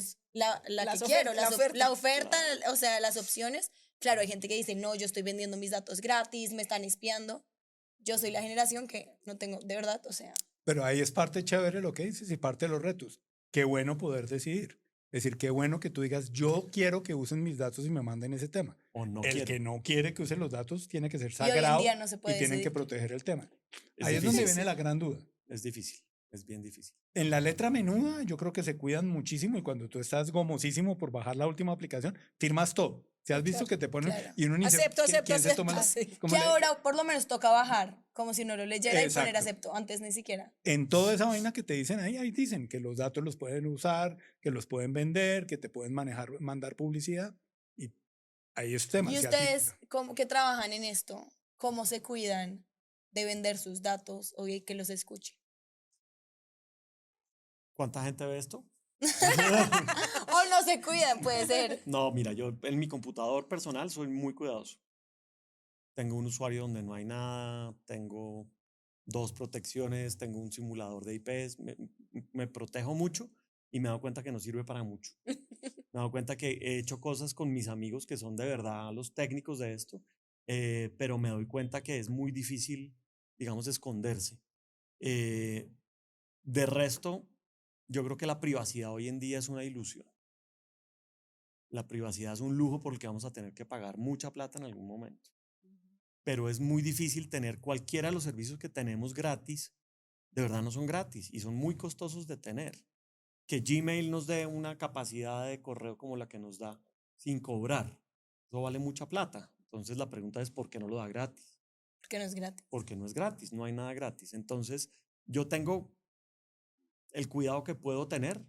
Las que quiero, ofertas, la oferta, o sea, las opciones. Claro, hay gente que dice, no, yo estoy vendiendo mis datos gratis, me están espiando. Yo soy la generación que no tengo, de verdad, o sea. Pero ahí es parte chévere lo que dices y parte de los retos. Qué bueno poder decidir. Es decir, qué bueno que tú digas: yo quiero que usen mis datos y me manden ese tema. O no El quiere. que no quiere que use los datos tiene que ser hoy en sagrado día no se puede y tienen que decidir. proteger el tema. Es Ahí es donde difícil. viene la gran duda. Es difícil, es bien difícil. En la letra menuda, yo creo que se cuidan muchísimo, y cuando tú estás gomosísimo por bajar la última aplicación, firmas todo. ¿Se has visto que te ponen claro. y uno ni Acepto, se, acepto, ¿quién se toma la- acepto, sí. cómo Que le- ahora por lo menos toca bajar, como si no lo leyera y poner Exacto. acepto, antes ni siquiera. En toda esa vaina que te dicen ahí dicen que los datos los pueden usar, que los pueden vender, que te pueden mandar publicidad, y ahí es tema. Y Si a ti- ustedes, como que trabajan en esto, ¿cómo se cuidan de vender sus datos o de que los escuche? ¿Cuánta gente ve esto? O no se cuidan, puede ser. No, mira, yo en mi computador personal soy muy cuidadoso. Tengo un usuario donde no hay nada, tengo 2 protecciones, tengo un simulador de IPs, me protejo mucho y me he dado cuenta que no sirve para mucho. Me he dado cuenta que he hecho cosas con mis amigos que son de verdad los técnicos de esto, pero me doy cuenta que es muy difícil, digamos, esconderse. De resto, yo creo que la privacidad hoy en día es una ilusión. La privacidad es un lujo por el que vamos a tener que pagar mucha plata en algún momento. Pero es muy difícil tener cualquiera de los servicios que tenemos gratis. De verdad no son gratis y son muy costosos de tener. Que Gmail nos dé una capacidad de correo como la que nos da sin cobrar. Eso vale mucha plata. Entonces la pregunta es: ¿por qué no lo da gratis? Porque no es gratis. porque no es gratis, no hay nada gratis. Entonces, yo tengo el cuidado que puedo tener.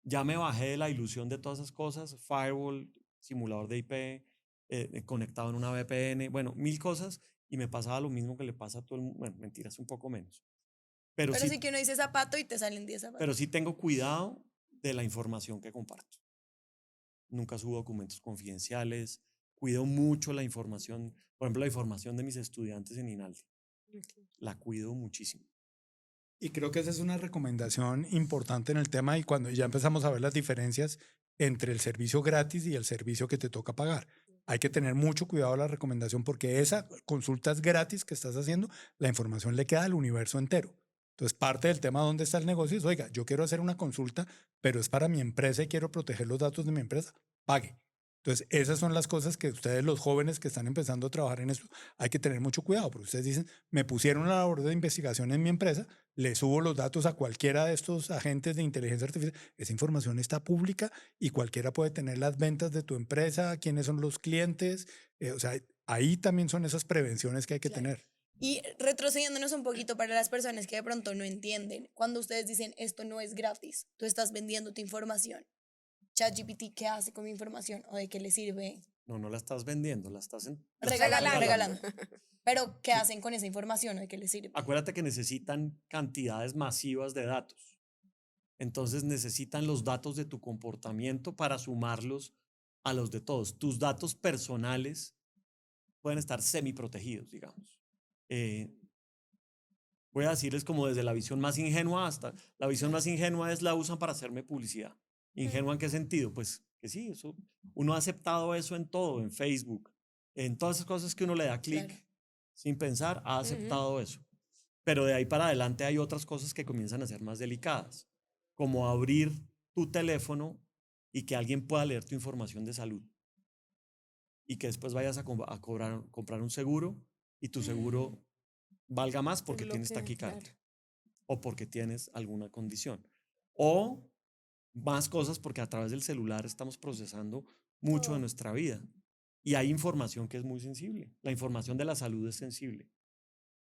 Ya me bajé de la ilusión de todas esas cosas, firewall, simulador de IP, conectado en una VPN, bueno, 1000 cosas, y me pasaba lo mismo que le pasa a todo el mundo. Bueno, mentiras, un poco menos. Pero Pero sí, sí que uno dice zapato y te salen 10 zapatos. pero sí tengo cuidado de la información que comparto. Nunca subo documentos confidenciales, cuido mucho la información, por ejemplo, la información de mis estudiantes en INALDE. La cuido muchísimo. Y creo que esa es una recomendación importante en el tema y cuando ya empezamos a ver las diferencias entre el servicio gratis y el servicio que te toca pagar. Hay que tener mucho cuidado a la recomendación porque esa consulta es gratis que estás haciendo, la información le queda al universo entero. Entonces, parte del tema dónde está el negocio es, oiga, yo quiero hacer una consulta, pero es para mi empresa y quiero proteger los datos de mi empresa, pague. Entonces, esas son las cosas que ustedes, los jóvenes que están empezando a trabajar en esto, hay que tener mucho cuidado, porque ustedes dicen, me pusieron una labor de investigación en mi empresa, le subo los datos a cualquiera de estos agentes de inteligencia artificial, esa información está pública y cualquiera puede tener las ventas de tu empresa, quiénes son los clientes, o sea, ahí también son esas prevenciones que hay que Claro. tener. Y retrocediéndonos un poquito para las personas que de pronto no entienden, cuando ustedes dicen esto no es gratis, tú estás vendiendo tu información. ChatGPT, ¿qué hace con mi información o de qué le sirve? No la estás vendiendo, la estás Regalando. Pero, ¿qué hacen con esa información o de qué le sirve? Acuérdate que necesitan cantidades masivas de datos. Entonces necesitan los datos de tu comportamiento para sumarlos a los de todos. Tus datos personales pueden estar semiprotegidos, digamos. Voy a decirles como desde la visión más ingenua hasta la visión más ingenua es la usan para hacerme publicidad. ¿Ingenua en qué sentido? Pues que sí, eso, uno ha aceptado eso en todo, en Facebook, en todas esas cosas que uno le da clic Claro. sin pensar, ha aceptado eso. Pero de ahí para adelante hay otras cosas que comienzan a ser más delicadas, como abrir tu teléfono y que alguien pueda leer tu información de salud y que después vayas a comprar un seguro y tu seguro valga más porque tienes taquicardia o porque tienes alguna condición. O más cosas porque a través del celular estamos procesando mucho de nuestra vida. Y hay información que es muy sensible. La información de la salud es sensible.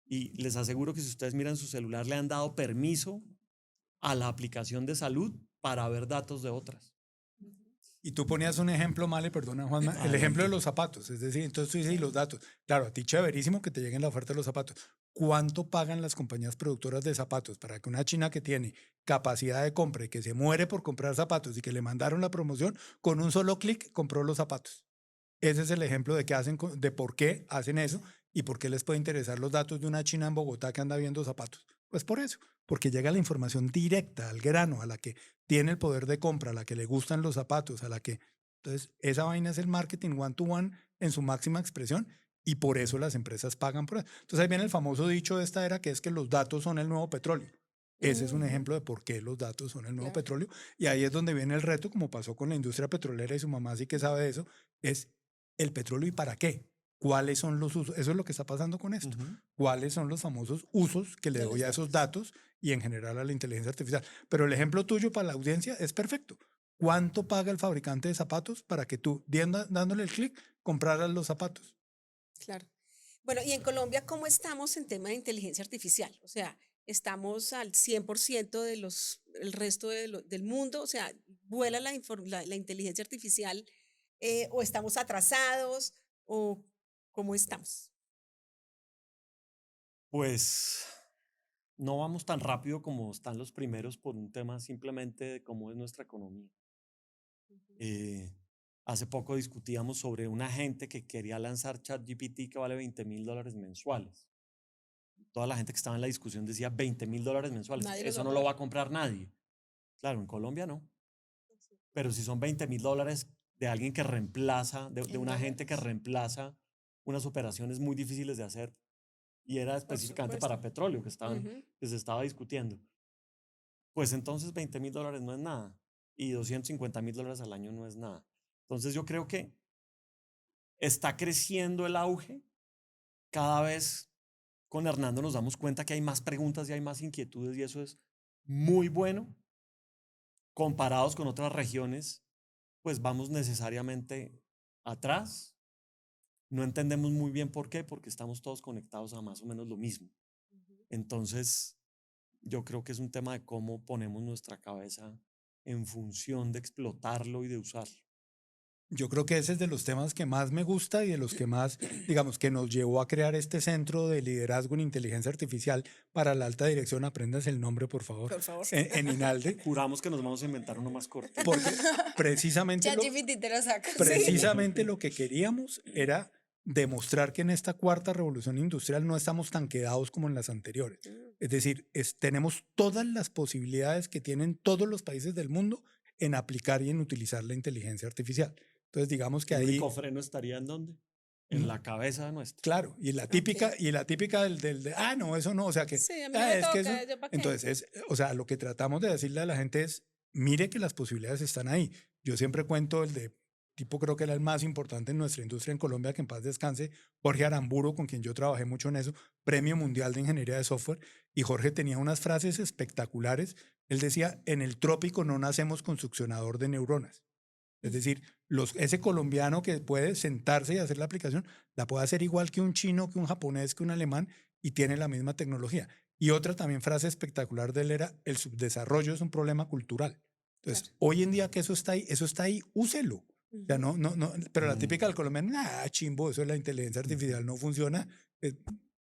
Y les aseguro que si ustedes miran su celular, le han dado permiso a la aplicación de salud para ver datos de otras. Y tú ponías un ejemplo, Male, perdona Juanma, el ejemplo de los zapatos, es decir, entonces tú dices, y los datos, claro, a ti chéverísimo que te lleguen la oferta de los zapatos. ¿Cuánto pagan las compañías productoras de zapatos para que una china que tiene capacidad de compra y que se muere por comprar zapatos y que le mandaron la promoción, con un solo clic compró los zapatos? Ese es el ejemplo de, qué hacen, de por qué hacen eso y por qué les puede interesar los datos de una china en Bogotá que anda viendo zapatos. Pues por eso, porque llega la información directa, al grano, a la que tiene el poder de compra, a la que le gustan los zapatos, a la que... Entonces, esa vaina es el marketing one-to-one en su máxima expresión y por eso las empresas pagan por eso. Entonces, ahí viene el famoso dicho de esta era que es que los datos son el nuevo petróleo. Ese es un ejemplo de por qué los datos son el nuevo petróleo. Y ahí es donde viene el reto, como pasó con la industria petrolera y su mamá sí que sabe de eso, es el petróleo y para qué. ¿Cuáles son los usos? Eso es lo que está pasando con esto. ¿Cuáles son los famosos usos que le doy a esos datos y en general a la inteligencia artificial? Pero el ejemplo tuyo para la audiencia es perfecto. ¿Cuánto paga el fabricante de zapatos para que tú, dándole el clic, compraras los zapatos? Claro. Bueno, y en Colombia, ¿cómo estamos en tema de inteligencia artificial? O sea, estamos al 100% de el resto del mundo, o sea, vuela la inteligencia artificial, o estamos atrasados, o cómo estamos. Pues no vamos tan rápido como están los primeros por un tema simplemente de cómo es nuestra economía. Hace poco discutíamos sobre una gente que quería lanzar ChatGPT que vale $20,000 mensuales. Toda la gente que estaba en la discusión decía $20,000 mensuales. Nadie Eso los va no a lo va pagar. a comprar nadie. Claro, en Colombia no. Pero si son $20,000 de alguien que reemplaza, de una gente que reemplaza unas operaciones muy difíciles de hacer, y era específicamente para petróleo que se estaba discutiendo, pues entonces $20,000 no es nada y $250,000 al año no es nada. Entonces yo creo que está creciendo el auge. Cada vez con Hernando nos damos cuenta que hay más preguntas y hay más inquietudes y eso es muy bueno. Comparados con otras regiones, pues vamos necesariamente atrás, No entendemos muy bien por qué, porque estamos todos conectados a más o menos lo mismo. Entonces, yo creo que es un tema de cómo ponemos nuestra cabeza en función de explotarlo y de usarlo. Yo creo que ese es de los temas que más me gusta y de los que más, digamos, que nos llevó a crear este centro de liderazgo en inteligencia artificial para la alta dirección. Aprendas el nombre, por favor, Por favor. en INALDE, Juramos que nos vamos a inventar uno más corto. porque precisamente lo, ChatGPT te lo saca. precisamente lo que queríamos era demostrar que en esta cuarta revolución industrial no estamos tan quedados como en las anteriores. Es decir, tenemos todas las posibilidades que tienen todos los países del mundo en aplicar y en utilizar la inteligencia artificial. Entonces, digamos que ¿El ahí, único freno estaría en dónde? En la cabeza nuestra. claro, y la típica, no, eso no, o sea que, Sí, a mí no me es que toca, eso, ¿yo pa' qué? entonces, o sea, lo que tratamos de decirle a la gente es, mire que las posibilidades están ahí. Yo siempre cuento el de tipo, creo que era el más importante en nuestra industria en Colombia, que en paz descanse, Jorge Aramburo, con quien yo trabajé mucho en eso, Premio Mundial de Ingeniería de Software, y Jorge tenía unas frases espectaculares. Él decía, en el trópico no nacemos con succionador de neuronas. Es decir, ese colombiano que puede sentarse y hacer la aplicación, la puede hacer igual que un chino, que un japonés, que un alemán, y tiene la misma tecnología. Y otra también frase espectacular de él era, el subdesarrollo es un problema cultural. Entonces, hoy en día que eso está ahí, úselo. O sea, no, pero la típica del colombiano, chimbo, eso de la inteligencia artificial no funciona.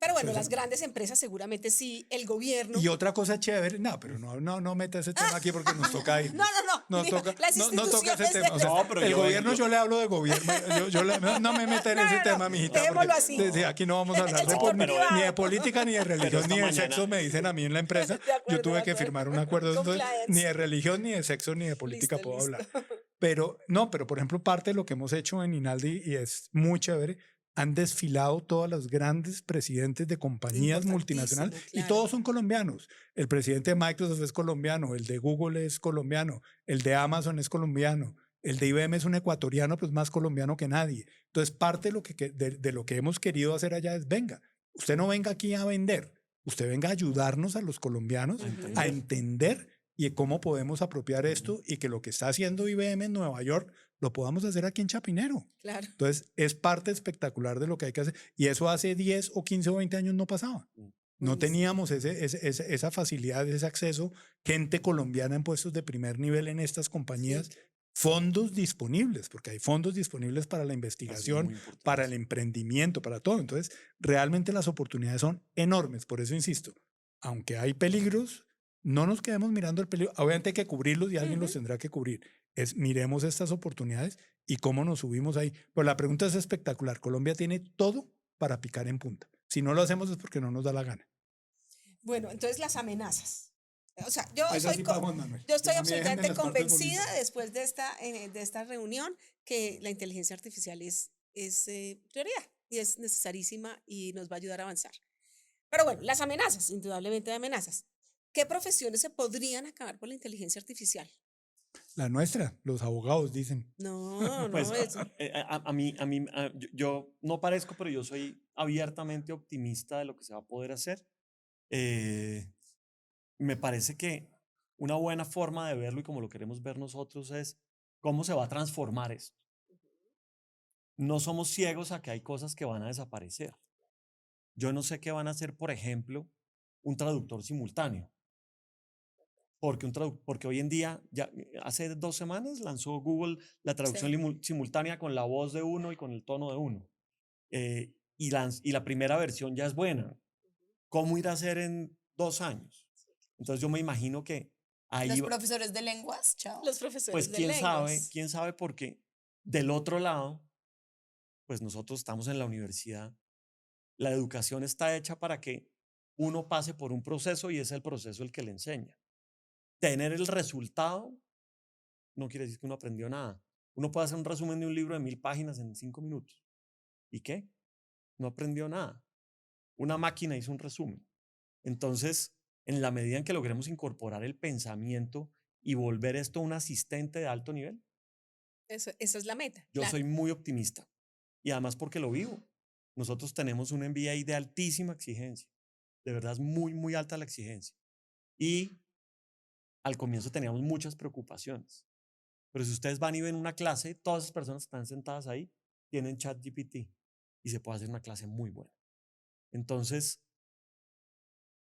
Pero bueno, Pues, las grandes empresas seguramente sí, el gobierno. Y otra cosa chévere, no, pero no meta ese tema aquí porque nos toca ir. No, No digo, toca, las no toca ese instituciones tema. O sea, No, pero el yo- gobierno, yo- yo le hablo de gobierno. No me meta en ese no, tema, mijita. dejémoslo Porque, así. sí, aquí no vamos a hablar El de sector ni privado. de política, ni de religión, esta ni de mañana- sexo, me dicen a mí en la empresa. De acuerdo, Yo tuve de que acuerdo. firmar un acuerdo. Entonces, Compliance. ni de religión, ni de sexo, ni de política Listo, puedo listo. hablar. Pero, no, pero por ejemplo, parte de lo que hemos hecho en Inaldi, y es muy chévere, han desfilado todos los grandes presidentes de compañías multinacionales Importantísimo, y claro. todos son colombianos. El presidente de Microsoft es colombiano, el de Google es colombiano, el de Amazon es colombiano, el de IBM es un ecuatoriano, pues más colombiano que nadie. Entonces, parte de de lo que hemos querido hacer allá es, venga, usted no venga aquí a vender, usted venga a ayudarnos a los colombianos a entender y cómo podemos apropiar esto y que lo que está haciendo IBM en Nueva York lo podamos hacer aquí en Chapinero. Claro. Entonces, es parte espectacular de lo que hay que hacer. Y eso hace 10 o 15 o 20 años no pasaba. No Buenísimo. teníamos esa facilidad, ese acceso, gente colombiana en puestos de primer nivel en estas compañías, fondos disponibles, porque hay fondos disponibles para la investigación, muy importante. para el emprendimiento, para todo. Entonces, realmente las oportunidades son enormes. Por eso insisto, aunque hay peligros, no nos quedemos mirando el peligro. Obviamente hay que cubrirlos y alguien los tendrá que cubrir. Miremos estas oportunidades y cómo nos subimos ahí. Pero la pregunta es espectacular. Colombia tiene todo para picar en punta. Si no lo hacemos es porque no nos da la gana. Bueno, entonces las amenazas. O sea, yo Esa soy, sí para Juan Manuel. yo estoy A mí déjenme absolutamente las partes convencida bonitas. después de esta reunión que la inteligencia artificial es prioridad y es necesarísima y nos va a ayudar a avanzar. Pero bueno, las amenazas, indudablemente hay amenazas. ¿Qué profesiones se podrían acabar por la inteligencia artificial? La nuestra, los abogados dicen. No, no, Pues, es, yo no parezco, pero yo soy abiertamente optimista de lo que se va a poder hacer. Me parece que una buena forma de verlo y como lo queremos ver nosotros es cómo se va a transformar esto. No somos ciegos a que hay cosas que van a desaparecer. Yo no sé qué van a hacer, por ejemplo, un traductor simultáneo. Porque hoy en día, ya hace 2 semanas lanzó Google la traducción simultánea con la voz de uno y con el tono de uno. Y la primera versión ya es buena. ¿Cómo irá a ser en 2 años? Entonces yo me imagino que ahí, Los profesores de lenguas, chao. los profesores pues de quién sabe porque del otro lado, pues nosotros estamos en la universidad. La educación está hecha para que uno pase por un proceso y es el proceso el que le enseña. Tener el resultado no quiere decir que uno aprendió nada. Uno puede hacer un resumen de un libro de 1000 páginas en 5 minutos. ¿Y qué? No aprendió nada. Una máquina hizo un resumen. Entonces, en la medida en que logremos incorporar el pensamiento y volver esto un asistente de alto nivel, Esa es la meta. yo claro. soy muy optimista. Y además porque lo vivo. Nosotros tenemos un MBA de altísima exigencia. De verdad es muy, muy alta la exigencia. Y al comienzo teníamos muchas preocupaciones. Pero si ustedes van y ven una clase, todas las personas que están sentadas ahí tienen ChatGPT. y se puede hacer una clase muy buena. Entonces,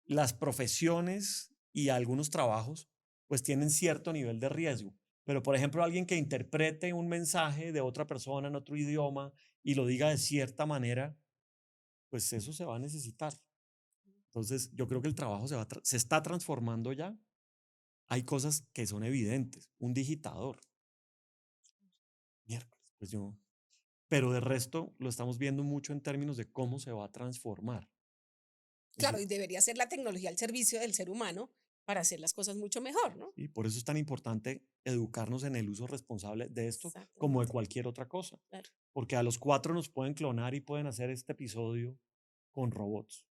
las profesiones y algunos trabajos pues tienen cierto nivel de riesgo. Pero, por ejemplo, alguien que interprete un mensaje de otra persona en otro idioma y lo diga de cierta manera, pues eso se va a necesitar. Entonces, yo creo que el trabajo se está transformando ya. Hay cosas que son evidentes. Un digitador. Miércoles, pues yo. Pero de resto lo estamos viendo mucho en términos de cómo se va a transformar. Claro, y debería ser la tecnología al servicio del ser humano para hacer las cosas mucho mejor, ¿no? Y por eso es tan importante educarnos en el uso responsable de esto como de Exactamente. cualquier otra cosa. Claro. Porque a los 4 nos pueden clonar y pueden hacer este episodio con robots.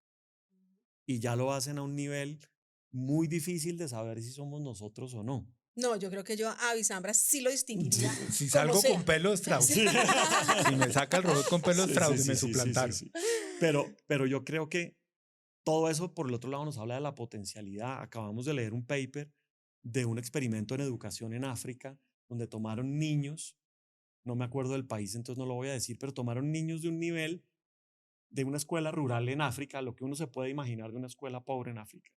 Y ya lo hacen a un nivel muy difícil de saber si somos nosotros o no. No, yo creo que yo a Bisambra sí lo distinguiría. Si como salgo sea. con pelo de Strauss, Sí. si me saca el robot con pelo de Sí, Strauss sí, y me sí, sí, sí, suplantaron. sí. Pero yo creo que todo eso, por el otro lado, nos habla de la potencialidad. Acabamos de leer un paper de un experimento en educación en África, donde tomaron niños, no me acuerdo del país, entonces no lo voy a decir, pero tomaron niños de un nivel de una escuela rural en África, lo que uno se puede imaginar de una escuela pobre en África.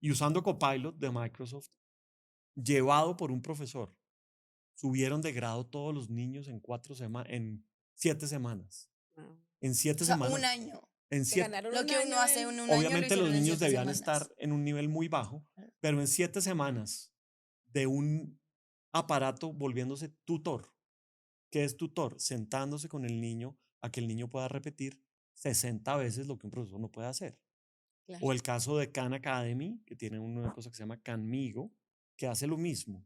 Y usando Copilot de Microsoft, llevado por un profesor, subieron de grado todos los niños en 7 semanas. Wow. En 7 O sea, semanas. un año. En Se 7, ganaron Lo un que uno año hace en- en un año lo obviamente los hicieron en niños 7 debían semanas. estar en un nivel muy bajo, pero en 7 semanas de un aparato volviéndose tutor. ¿Qué es tutor? Sentándose con el niño a que el niño pueda repetir 60 veces lo que un profesor no puede hacer. Claro. O el caso de Khan Academy, que tiene una cosa que se llama Khanmigo, que hace lo mismo.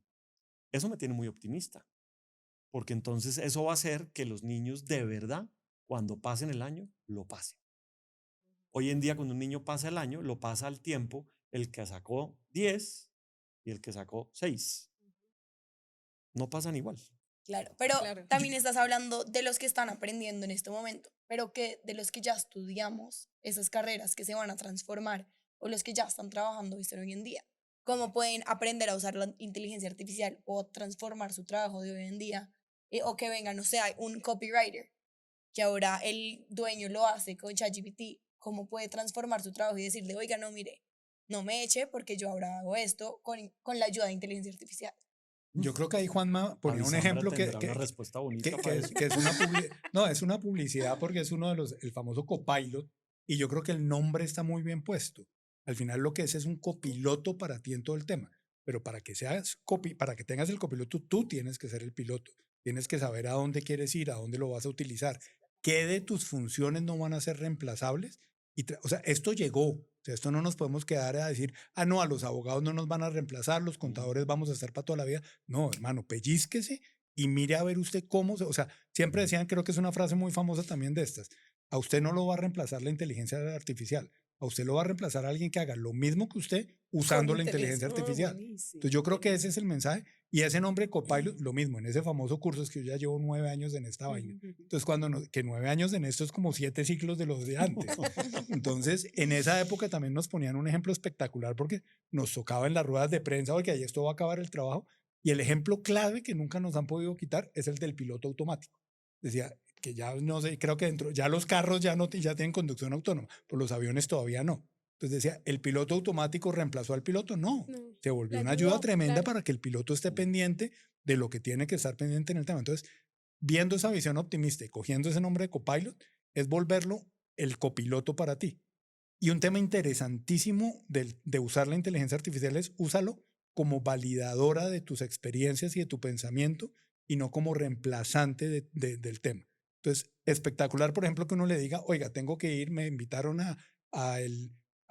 Eso me tiene muy optimista, porque entonces eso va a hacer que los niños de verdad, cuando pasen el año, lo pasen. Hoy en día, cuando un niño pasa el año, lo pasa al tiempo el que sacó 10 y el que sacó 6. No pasan igual. Claro, pero Claro. también estás hablando de los que están aprendiendo en este momento, pero que de los que ya estudiamos esas carreras que se van a transformar o los que ya están trabajando esto hoy en día. ¿Cómo pueden aprender a usar la inteligencia artificial o transformar su trabajo de hoy en día? O que venga, no sé, hay un copywriter que ahora el dueño lo hace con ChatGPT. ¿Cómo puede transformar su trabajo y decirle, oiga, no, mire, no me eche porque yo ahora hago esto con la ayuda de inteligencia artificial? Yo creo que ahí Juanma ponía un Avisambra ejemplo tendrá una respuesta bonita para eso. que es una no, es una publicidad porque es uno de los, el famoso copilot, y yo creo que el nombre está muy bien puesto. Al final lo que es un copiloto para ti en todo el tema, pero para que para que tengas el copiloto, tú tienes que ser el piloto, tienes que saber a dónde quieres ir, a dónde lo vas a utilizar, qué de tus funciones no van a ser reemplazables. O sea, esto llegó. O sea, esto no nos podemos quedar a decir, ah, no, a los abogados no nos van a reemplazar, los contadores vamos a estar para toda la vida. No, hermano, pellízquese y mire a ver usted cómo, o sea, siempre decían, creo que es una frase muy famosa también de estas, a usted no lo va a reemplazar la inteligencia artificial, a usted lo va a reemplazar alguien que haga lo mismo que usted usando la inteligencia artificial. Entonces yo creo que ese es el mensaje, y ese nombre Copilot, lo mismo, en ese famoso curso, es que yo ya llevo 9 años en esta vaina. Entonces que 9 años en esto es como 7 ciclos de los de antes. Entonces en esa época también nos ponían un ejemplo espectacular porque nos tocaba en las ruedas de prensa, porque ahí esto va a acabar el trabajo, y el ejemplo clave que nunca nos han podido quitar es el del piloto automático. Decía que ya no sé, creo que dentro, ya los carros ya tienen conducción autónoma, pero los aviones todavía no. Entonces decía, ¿el piloto automático reemplazó al piloto? No, se volvió una ayuda tremenda para que el piloto esté pendiente de lo que tiene que estar pendiente en el tema. Entonces, viendo esa visión optimista y cogiendo ese nombre de Copilot, es volverlo el copiloto para ti. Y un tema interesantísimo de usar la inteligencia artificial es úsalo como validadora de tus experiencias y de tu pensamiento, y no como reemplazante del tema. Entonces, espectacular, por ejemplo, que uno le diga, oiga, tengo que ir, me invitaron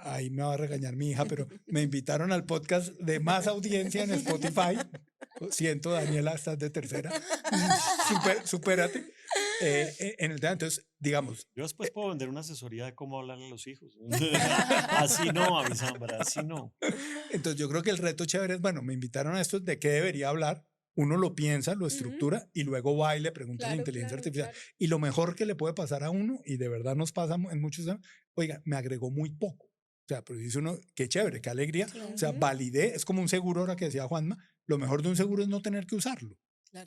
ahí me va a regañar mi hija, pero me invitaron al podcast de más audiencia en Spotify. Siento, Daniela, estás de tercera. Supérate. En el tema, entonces, digamos. Yo después puedo vender una asesoría de cómo hablarle a los hijos. Así no, Avisambra, así no. Entonces, yo creo que el reto chévere es, bueno, me invitaron a esto, ¿de qué debería hablar? Uno lo piensa, lo estructura y luego va y le pregunta a la inteligencia artificial. Y lo mejor que le puede pasar a uno, y de verdad nos pasa en muchos temas, oiga, me agregó muy poco. O sea, pero dice uno, qué chévere, qué alegría. O sea, validé, es como un seguro ahora que decía Juanma, lo mejor de un seguro es no tener que usarlo.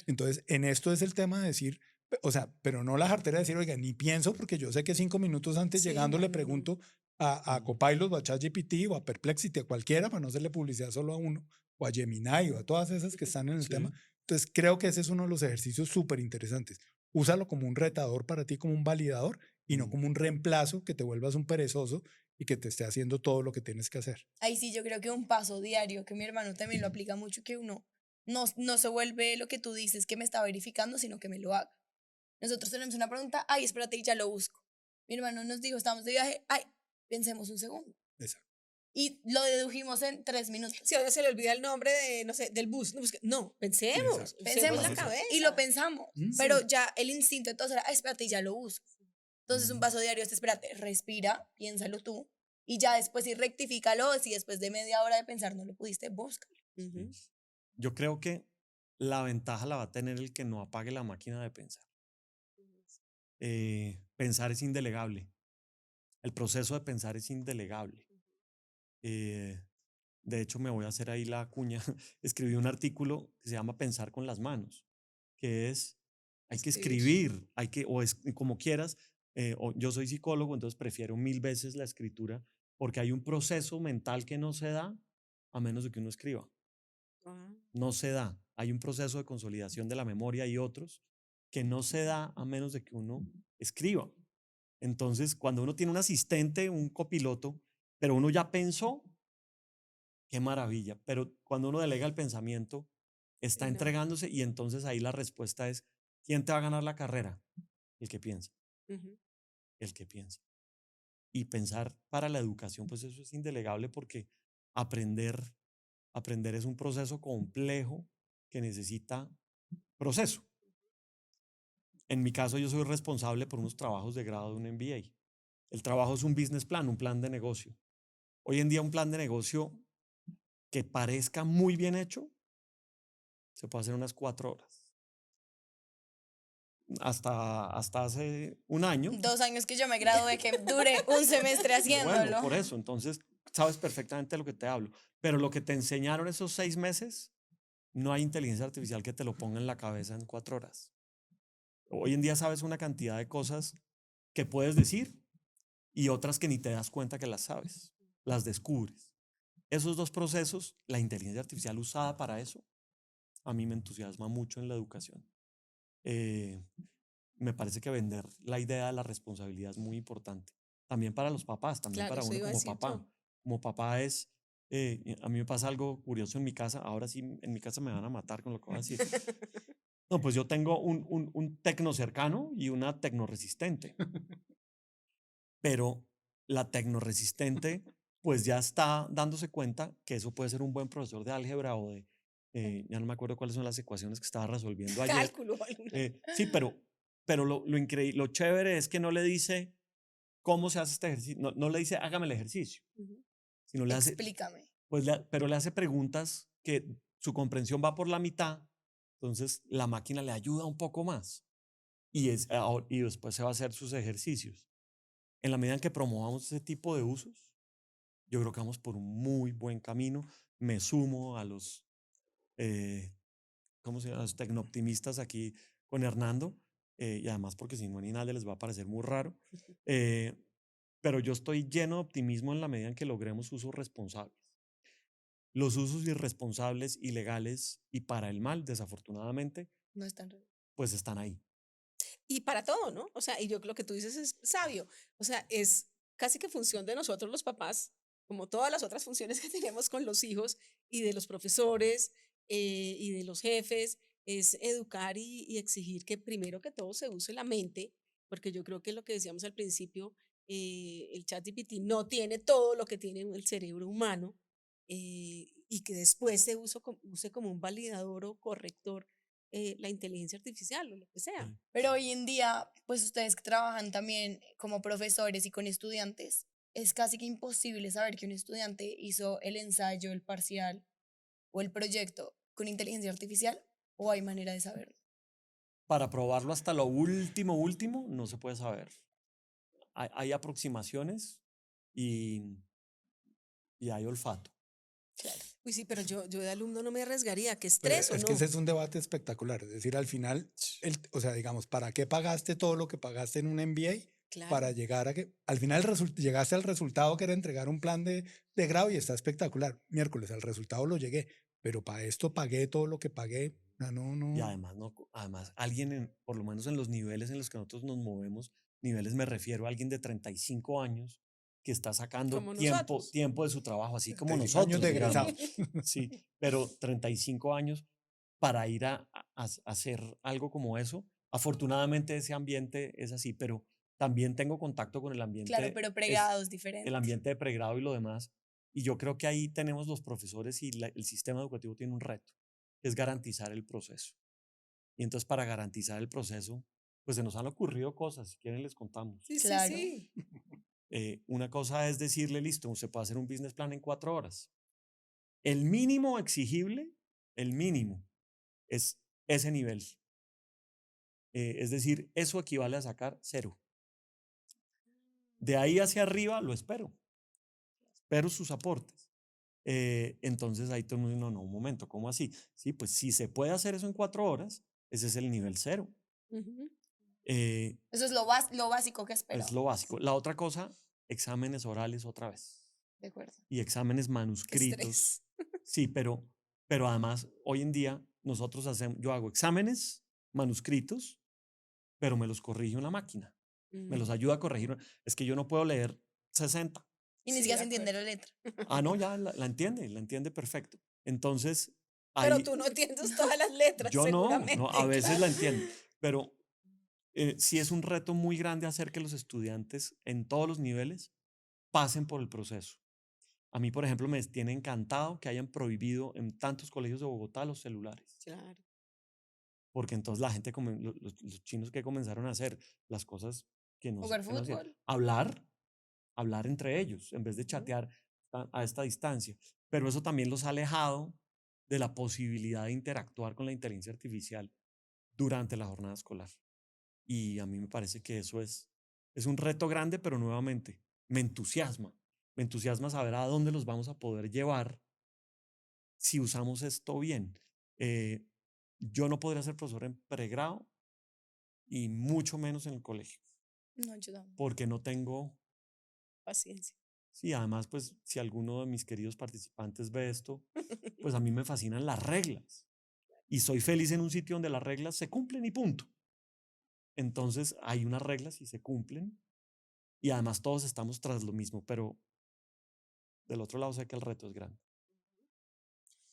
Entonces, en esto es el tema de decir, O sea, pero no la jartera de decir, oiga, ni pienso, porque yo sé que 5 minutos antes Sí, llegando no, le no, no. pregunto a Copilot o a ChatGPT o a Perplexity, a cualquiera, para no hacerle publicidad solo a uno, o a Gemini o a todas esas que están en el tema. Sí. Entonces, creo que ese es uno de los ejercicios súper interesantes. Úsalo como un retador para ti, como un validador, y no Mm. como un reemplazo que te vuelvas un perezoso y que te esté haciendo todo lo que tienes que hacer. Ahí sí yo creo que un paso diario, que mi hermano también lo aplica mucho, que uno no se vuelve lo que tú dices que me está verificando, sino que me lo haga. Nosotros tenemos una pregunta, ay, espérate, y ya lo busco. Mi hermano nos dijo, estamos de viaje, ay, pensemos un segundo. Exacto. Y lo dedujimos en 3 minutos. Si ahora se le olvida el nombre de, no sé, del bus. No, pensemos. Exacto. Usemos Pensemos. la cabeza. Y lo pensamos. Mm. Pero ya el instinto entonces era, "Ay, espérate, y ya lo busco". Entonces un Mm. paso diario es, espérate, respira, piénsalo tú. Y ya después sí rectifícalo, si después de media hora de pensar no lo pudiste, búscalo. Ujú. Yo creo que la ventaja la va a tener el que no apague la máquina de pensar. Pensar es indelegable. El proceso de pensar es indelegable. Eh, de hecho, me voy a hacer ahí la cuña. Escribí un artículo que se llama Pensar con las manos, que es, hay que escribir, hay que, como quieras. Yo soy psicólogo, entonces prefiero 1000 veces la escritura porque hay un proceso mental que no se da a menos de que uno escriba. Ah, No se da. Hay un proceso de consolidación de la memoria y otros que no se da a menos de que uno escriba. Entonces, cuando uno tiene un asistente, un copiloto, pero uno ya pensó, qué maravilla. Pero cuando uno delega el pensamiento, está sí, no. entregándose y entonces ahí la respuesta es, ¿quién te va a ganar la carrera? El que piensa, Ujú. el que piensa. Y pensar para la educación, pues eso es indelegable porque aprender, aprender es un proceso complejo que necesita proceso. En mi caso, yo soy responsable por unos trabajos de grado de un MBA. El trabajo es un business plan, un plan de negocio. Hoy en día un plan de negocio que parezca muy bien hecho, se puede hacer en unas 4 horas. Hasta hace un año. 2 años que yo me gradué, que duré un semestre haciéndolo. Bueno, por eso, entonces sabes perfectamente de lo que te hablo. Pero lo que te enseñaron esos 6 meses, no hay inteligencia artificial que te lo ponga en la cabeza en 4 horas. Hoy en día sabes una cantidad de cosas que puedes decir y otras que ni te das cuenta que las sabes, las descubres. Esos dos procesos, la inteligencia artificial usada para eso, a mí me entusiasma mucho en la educación. Me parece que vender la idea de la responsabilidad es muy importante. También para los papás, también Claro, para eso uno iba a como decir papá. yo. Como papá es, a mí me pasa algo curioso en mi casa, ahora sí en mi casa me van a matar con lo que voy a decir. No, pues yo tengo un tecno cercano y una tecno resistente, pero la tecno resistente pues ya está dándose cuenta que eso puede ser un buen profesor de álgebra o de, ya no me acuerdo cuáles son las ecuaciones que estaba resolviendo ayer. Cálculo. Alguna. Sí, pero lo increíble, lo chévere es que no le dice cómo se hace este ejercicio, no le dice hágame el ejercicio, Ujú. sino le hace, Explícame. pues pero le hace preguntas que su comprensión va por la mitad, entonces la máquina le ayuda un poco más y después se va a hacer sus ejercicios. En la medida en que promovamos ese tipo de usos, yo creo que vamos por un muy buen camino. Me sumo a los, ¿cómo se llama? Los tecnooptimistas aquí con Hernando, y además porque si no ni nadie les va a parecer muy raro. eh, pero yo estoy lleno de optimismo en la medida en que logremos usos responsables. Los usos irresponsables, ilegales y para el mal, desafortunadamente, No es tan pues están ahí. Y para todo, ¿no? O sea, y yo lo que tú dices es sabio. O sea, es casi que función de nosotros los papás, como todas las otras funciones que tenemos con los hijos y de los profesores y de los jefes, es educar y exigir que primero que todo se use la mente, porque yo creo que lo que decíamos al principio, el ChatGPT no tiene todo lo que tiene el cerebro humano y que después use como un validador o corrector la inteligencia artificial o lo que sea. Sí. Pero hoy en día, pues ustedes que trabajan también como profesores y con estudiantes, es casi que imposible saber que un estudiante hizo el ensayo, el parcial o el proyecto con inteligencia artificial, o hay manera de saberlo. Para probarlo hasta lo último, último, no se puede saber. Hay aproximaciones y hay olfato. Claro. Uy, sí, pero yo de alumno no me arriesgaría. ¿Qué Pero estrés o es no? que ese es un debate espectacular. Es decir, al final, o sea, digamos, ¿para qué pagaste todo lo que pagaste en un MBA? Para Claro. llegar a que al final llegaste al resultado que era entregar un plan de grado y está espectacular. Miércoles, al resultado lo llegué, pero para esto pagué todo lo que pagué. No, Y no. además, no, además alguien, por lo menos en los niveles en los que nosotros nos movemos, niveles me refiero a alguien de 35 años que está sacando Como tiempo, nosotros. tiempo de su trabajo, así como 35 años nosotros, de digamos. egresados. Sí, pero 35 años para ir a hacer algo como eso. Afortunadamente ese ambiente es así, pero también tengo contacto con el Claro, ambiente, pero es pregrado es el diferente. ambiente de pregrado y lo demás. Y yo creo que ahí tenemos los profesores y el sistema educativo tiene un reto, que es garantizar el proceso. Y entonces para garantizar el proceso, pues se nos han ocurrido cosas, si quieren les contamos. Sí, sí, Claro. sí. Una cosa es decirle, listo, se puede hacer un business plan en 4 horas. El mínimo exigible, el mínimo, es ese nivel. Es decir, eso equivale a sacar 0. De ahí hacia arriba lo espero sus aportes. Entonces ahí todo el mundo dice, no, un momento, ¿cómo así? Sí, pues si se puede hacer eso en 4 horas, ese es el nivel 0. Ujú. Eh, Eso es lo básico que es esperaba. lo básico. La otra cosa, exámenes orales otra vez. De acuerdo. Y exámenes Qué manuscritos. estrés. Sí, pero además hoy en día yo hago exámenes manuscritos, pero me los corrige una máquina. Me los Mm, ayuda a corregir. Es que yo no puedo leer 60. Y ni sí, siquiera de se entiende acuerdo. la letra. Ah, no, ya la entiende perfecto. Entonces, Pero ahí tú no entiendes todas las letras, yo no, a seguramente, veces la claro. entiendo, pero sí es un reto muy grande hacer que los estudiantes en todos los niveles pasen por el proceso. A mí, por ejemplo, me tiene encantado que hayan prohibido en tantos colegios de Bogotá los celulares, Claro. porque entonces la gente, los chinos que comenzaron a hacer las cosas Jugar que no hacían, fútbol. hablar entre ellos en vez de Ujú. chatear a esta distancia. Pero eso también los ha alejado de la posibilidad de interactuar con la inteligencia artificial durante la jornada escolar. Y a mí me parece que eso es un reto grande, pero nuevamente me entusiasma. Me entusiasma saber a dónde los vamos a poder llevar si usamos esto bien. Eh, yo no podría ser profesor en pregrado y mucho menos en el colegio, No, yo tampoco. porque no tengo, Paciencia. sí, además, pues si alguno de mis queridos participantes ve esto, pues a mí me fascinan las reglas y soy feliz en un sitio donde las reglas se cumplen y punto. Entonces hay unas reglas y se cumplen y además todos estamos tras lo mismo, pero del otro lado sé que el reto es grande.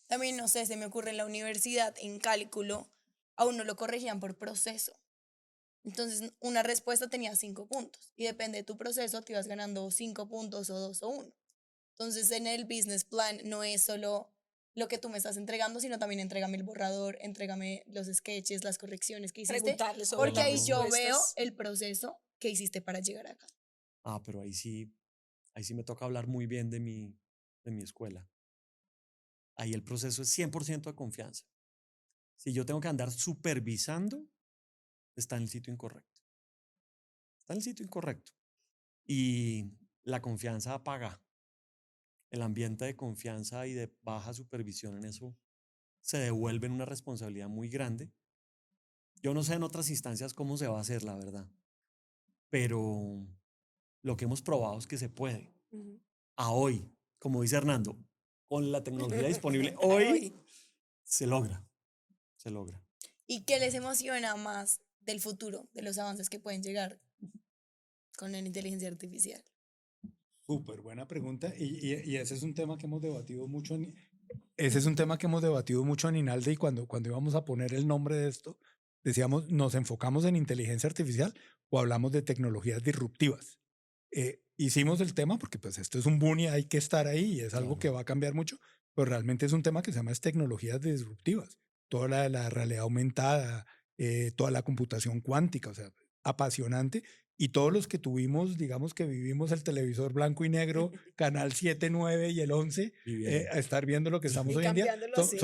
También, no sé, se me ocurre en la universidad, en cálculo, a uno lo corregían por proceso. Entonces, una respuesta tenía 5 puntos y depende de tu proceso, te ibas ganando 5 puntos o 2 o 1. Entonces, en el business plan no es solo lo que tú me estás entregando, sino también entrégame el borrador, entrégame los sketches, las correcciones que hiciste, Preguntarle sobre porque las ahí yo veo respuestas. el proceso que hiciste para llegar acá. Ah, pero ahí sí me toca hablar muy bien de mi escuela. Ahí el proceso es 100% de confianza. Si yo tengo que andar supervisando, está en el sitio incorrecto. Está en el sitio incorrecto. Y la confianza paga. El ambiente de confianza y de baja supervisión en eso se devuelve en una responsabilidad muy grande. Yo no sé en otras instancias cómo se va a hacer, la verdad. Pero lo que hemos probado es que se puede. Ujú. A hoy, como dice Hernando, con la tecnología disponible, hoy Hoy. se logra. Se logra. ¿Y qué les emociona más del futuro, de los avances que pueden llegar con la inteligencia artificial? Súper buena pregunta. Y ese es un tema que hemos debatido mucho. Ese es un tema que hemos debatido mucho en INALDE y cuando íbamos a poner el nombre de esto, decíamos, ¿nos enfocamos en inteligencia artificial o hablamos de tecnologías disruptivas? Hicimos el tema porque pues esto es un boom y hay que estar ahí y es algo Claro. que va a cambiar mucho, pero realmente es un tema que se llama tecnologías disruptivas. Toda la realidad aumentada, toda la computación cuántica, o sea, apasionante. Y todos los que tuvimos, digamos que vivimos el televisor blanco y negro, canal 7 9 y el 11, Viviendo. a estar viendo lo que estamos Y hoy en día, cambiándolo así.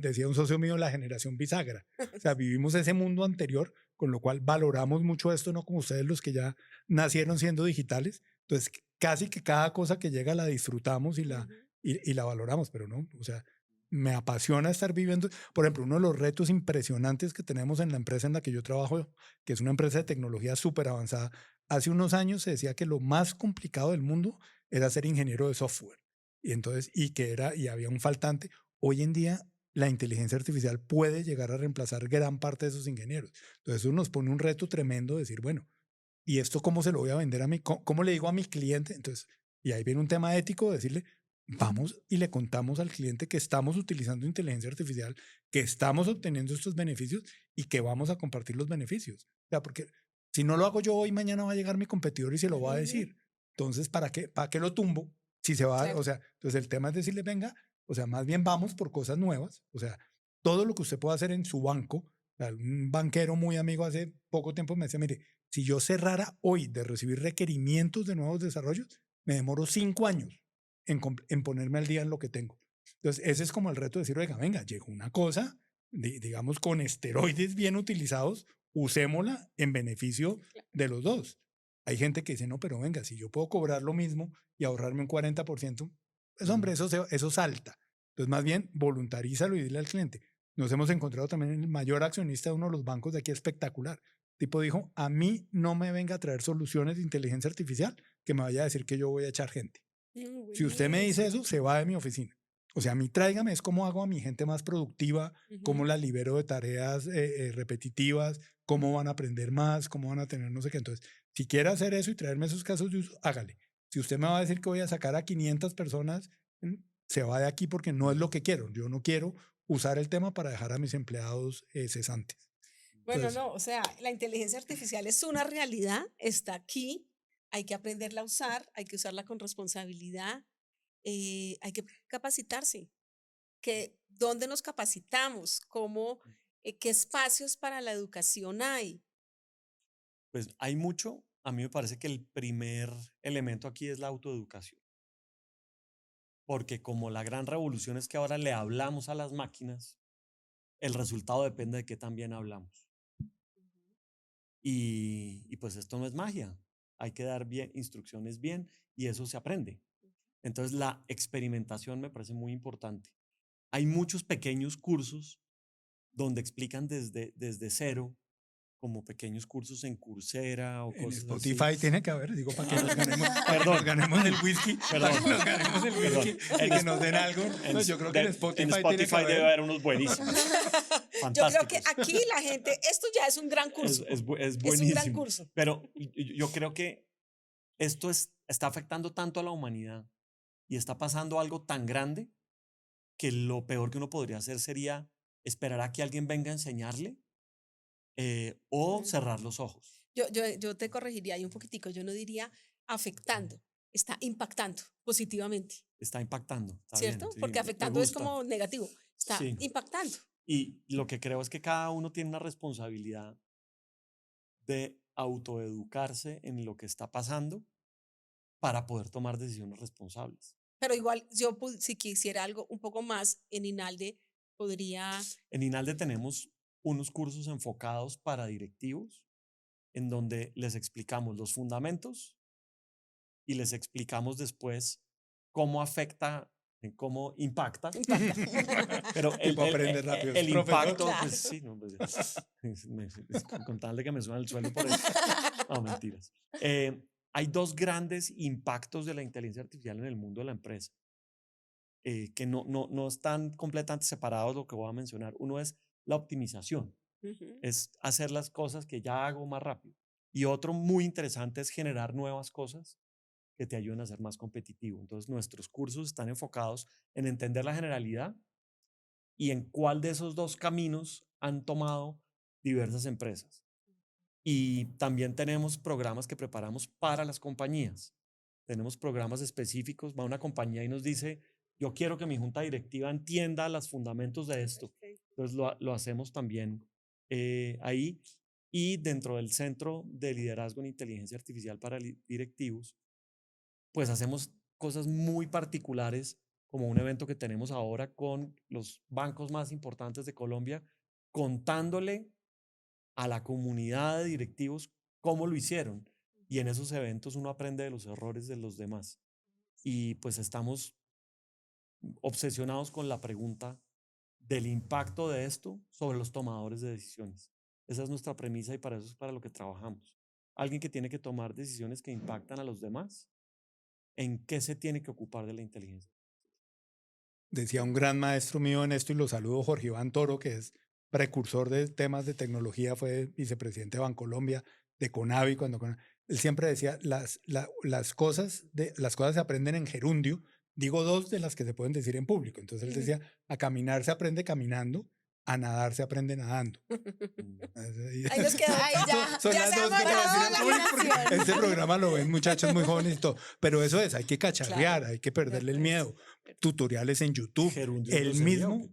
decía un socio mío, la generación bisagra. O sea, vivimos ese mundo anterior, con lo cual valoramos mucho esto, no como ustedes los que ya nacieron siendo digitales. Entonces, casi que cada cosa que llega la disfrutamos y Ujú. y la valoramos, pero no, o sea, me apasiona estar viviendo. Por ejemplo, uno de los retos impresionantes que tenemos en la empresa en la que yo trabajo, que es una empresa de tecnología súper avanzada, hace unos años se decía que lo más complicado del mundo era ser ingeniero de software. Y entonces, y había un faltante. Hoy en día, la inteligencia artificial puede llegar a reemplazar gran parte de esos ingenieros. Entonces, eso nos pone un reto tremendo de decir, bueno, ¿y esto cómo se lo voy a vender a mí? ¿Cómo le digo a mi cliente? Entonces, y ahí viene un tema ético de decirle, vamos y le contamos al cliente que estamos utilizando inteligencia artificial, que estamos obteniendo estos beneficios y que vamos a compartir los beneficios. O sea, porque si no lo hago yo hoy, mañana va a llegar mi competidor y se lo va a decir. Entonces, ¿para qué lo tumbo? Si se va, Claro. o sea, entonces el tema es decirle, venga, o sea, más bien vamos por cosas nuevas, o sea, todo lo que usted pueda hacer en su banco. O sea, un banquero muy amigo hace poco tiempo me decía, mire, si yo cerrara hoy de recibir requerimientos de nuevos desarrollos, me demoro 5 años en ponerme al día en lo que tengo. Entonces, ese es como el reto de decir, oiga, venga, llegó una cosa, digamos, con esteroides bien utilizados, usémosla en beneficio de los dos. Hay gente que dice, no, pero venga, si yo puedo cobrar lo mismo y ahorrarme un 40%, pues hombre, eso salta. Entonces, más bien, voluntarízalo y dile al cliente. Nos hemos encontrado también el mayor accionista de uno de los bancos de aquí espectacular. El tipo dijo, a mí no me venga a traer soluciones de inteligencia artificial que me vaya a decir que yo voy a echar gente. Si usted me dice Buenísimo. eso, se va de mi oficina. O sea, a mí tráigame es cómo hago a mi gente más productiva, cómo la libero de tareas repetitivas, cómo van a aprender más, cómo van a tener no sé qué. Entonces, si quiere hacer eso y traerme esos casos de uso, hágale. Si usted me va a decir que voy a sacar a 500 personas, se va de aquí porque no es lo que quiero. Yo no quiero usar el tema para dejar a mis empleados cesantes. Bueno, Entonces, no, o sea, la inteligencia artificial es una realidad, está aquí, hay que aprenderla a usar, hay que usarla con responsabilidad, hay que capacitarse. ¿Dónde nos capacitamos? ¿Cómo, qué espacios para la educación hay? Pues hay mucho. A mí me parece que el primer elemento aquí es la autoeducación. Porque como la gran revolución es que ahora le hablamos a las máquinas, el resultado depende de qué tan bien hablamos. Y pues esto no es magia. Hay que dar bien, instrucciones bien y eso se aprende. Entonces la experimentación me parece muy importante. Hay muchos pequeños cursos donde explican desde cero, como pequeños cursos en Coursera o en cosas así. Spotify tiene que haber, digo, para que nos ganemos, Perdón, el whisky, para que perdón, nos ganemos el perdón. whisky y que nos den algo. No, yo creo que en Spotify tiene que debe haber. haber unos buenísimos, Yo creo que fantásticos. aquí la gente, esto ya es un gran curso, Es es un gran buenísimo. curso. Pero yo creo que esto está afectando tanto a la humanidad y está pasando algo tan grande que lo peor que uno podría hacer sería esperar a que alguien venga a enseñarle o cerrar los ojos. Yo te corregiría ahí un poquitico, yo no diría afectando, está impactando positivamente, Está impactando, está bien, ¿cierto? sí, Porque me afectando es gusta. como negativo, está Sí. impactando. Y lo que creo es que cada uno tiene una responsabilidad de autoeducarse en lo que está pasando para poder tomar decisiones responsables. Pero igual, si quisiera algo un poco más en INALDE, podría... En INALDE tenemos unos cursos enfocados para directivos en donde les explicamos los fundamentos y les explicamos después cómo afecta, cómo impacta. Pero Tipo aprende rápido. el Profesor. impacto, Claro. pues sí, no, pues, con tal de que me suban el sueldo por eso. No, mentiras. Hay dos grandes impactos de la inteligencia artificial en el mundo de la empresa, que no están completamente separados lo que voy a mencionar. Uno es la optimización, Ujú. es hacer las cosas que ya hago más rápido. Y otro muy interesante es generar nuevas cosas que te ayuden a ser más competitivo. Entonces, nuestros cursos están enfocados en entender la generalidad y en cuál de esos dos caminos han tomado diversas empresas. Y también tenemos programas que preparamos para las compañías. Tenemos programas específicos. Va una compañía y nos dice, yo quiero que mi junta directiva entienda los fundamentos de esto. Entonces lo hacemos también ahí. Y dentro del Centro de Liderazgo en Inteligencia Artificial para Directivos, pues hacemos cosas muy particulares, como un evento que tenemos ahora con los bancos más importantes de Colombia, contándole a la comunidad de directivos cómo lo hicieron. Y en esos eventos uno aprende de los errores de los demás. Y pues estamos obsesionados con la pregunta del impacto de esto sobre los tomadores de decisiones. Esa es nuestra premisa y para eso es para lo que trabajamos. Alguien que tiene que tomar decisiones que impactan a los demás, ¿en qué se tiene que ocupar de la inteligencia? Decía un gran maestro mío en esto, y lo saludo, Jorge Iván Toro, que es precursor de temas de tecnología, fue vicepresidente de Bancolombia, de Conavi, él siempre decía, las cosas se aprenden en gerundio, digo dos de las que se pueden decir en público. Entonces él decía, a caminar se aprende caminando, a nadar se aprende nadando. Ahí nos quedó. Ay, ya, Son ya las se dos que se amarró decir en la público, porque relación. este programa lo ven muchachos muy jóvenes y todo, pero eso es, hay que cacharrear, hay que perderle el miedo. Tutoriales en YouTube, ¿Gerundio el grosería o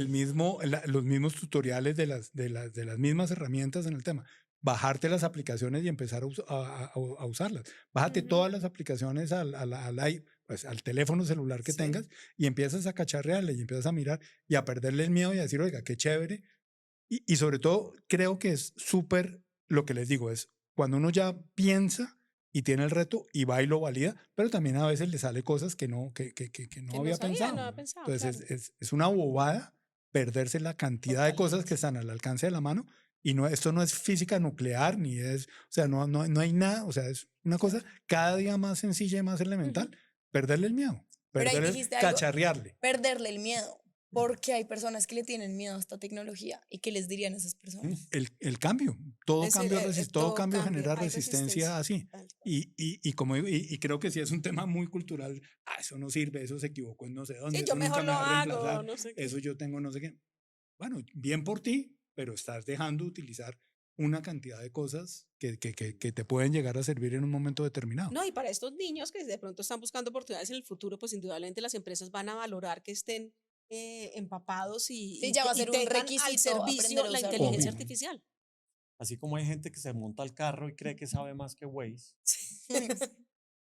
mismo, los mismos tutoriales de las mismas herramientas en el tema. Bajarte las aplicaciones y empezar a usarlas. Bájate todas las aplicaciones al teléfono celular que tengas y empiezas a cacharrearle y empiezas a mirar y a perderle el miedo y a decir, oiga, qué chévere. Y sobre todo, creo que es súper, lo que les digo, es cuando uno ya piensa y tiene el reto y va y lo valida, pero también a veces le sale cosas que no había pensado. No había pensado, Entonces claro. es una bobada perderse la cantidad de cosas que están al alcance de la mano. Y esto no es física nuclear, ni es, o sea, no hay nada, o sea, es una cosa cada día más sencilla y más elemental. Perderle el miedo, Pero ahí dijiste algo, cacharrearle. perderle el miedo. Porque hay personas que le tienen miedo a esta tecnología. ¿Y qué les dirían esas personas? El cambio, todo Todo cambio genera hay resistencia así. Tal cual. Y creo que sí es un tema muy cultural. Eso no sirve, eso se equivocó en no sé dónde. Sí, Eso yo mejor nunca me lo va a hago, reemplazar. no sé qué. Eso yo tengo no sé qué. Bueno, bien por ti, pero estás dejando de utilizar una cantidad de cosas que te pueden llegar a servir en un momento determinado. No, y para estos niños que de pronto están buscando oportunidades en el futuro, pues indudablemente las empresas van a valorar que estén empapados y, Sí, ya va a ser un tengan al requisito servicio aprender a la usar inteligencia Obvio. artificial. Así como hay gente que se monta al carro y cree que sabe más que Waze,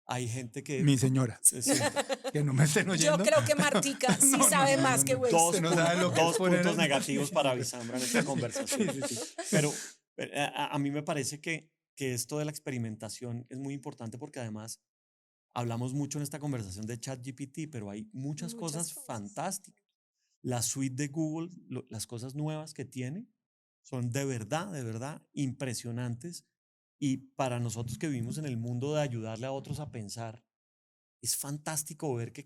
hay gente que Mi señora, sí, que no me estén Yo oyendo. creo que Martica sí sabe más que Waze. dos, Usted no sabe lo que es dos poner puntos el- negativos para Bisambra en esta conversación. Sí. Pero a mí me parece que esto de la experimentación es muy importante porque además hablamos mucho en esta conversación de ChatGPT, pero hay muchas cosas fantásticas. La suite de Google, las cosas nuevas que tiene, son de verdad impresionantes. Y para nosotros que vivimos en el mundo de ayudarle a otros a pensar, es fantástico ver que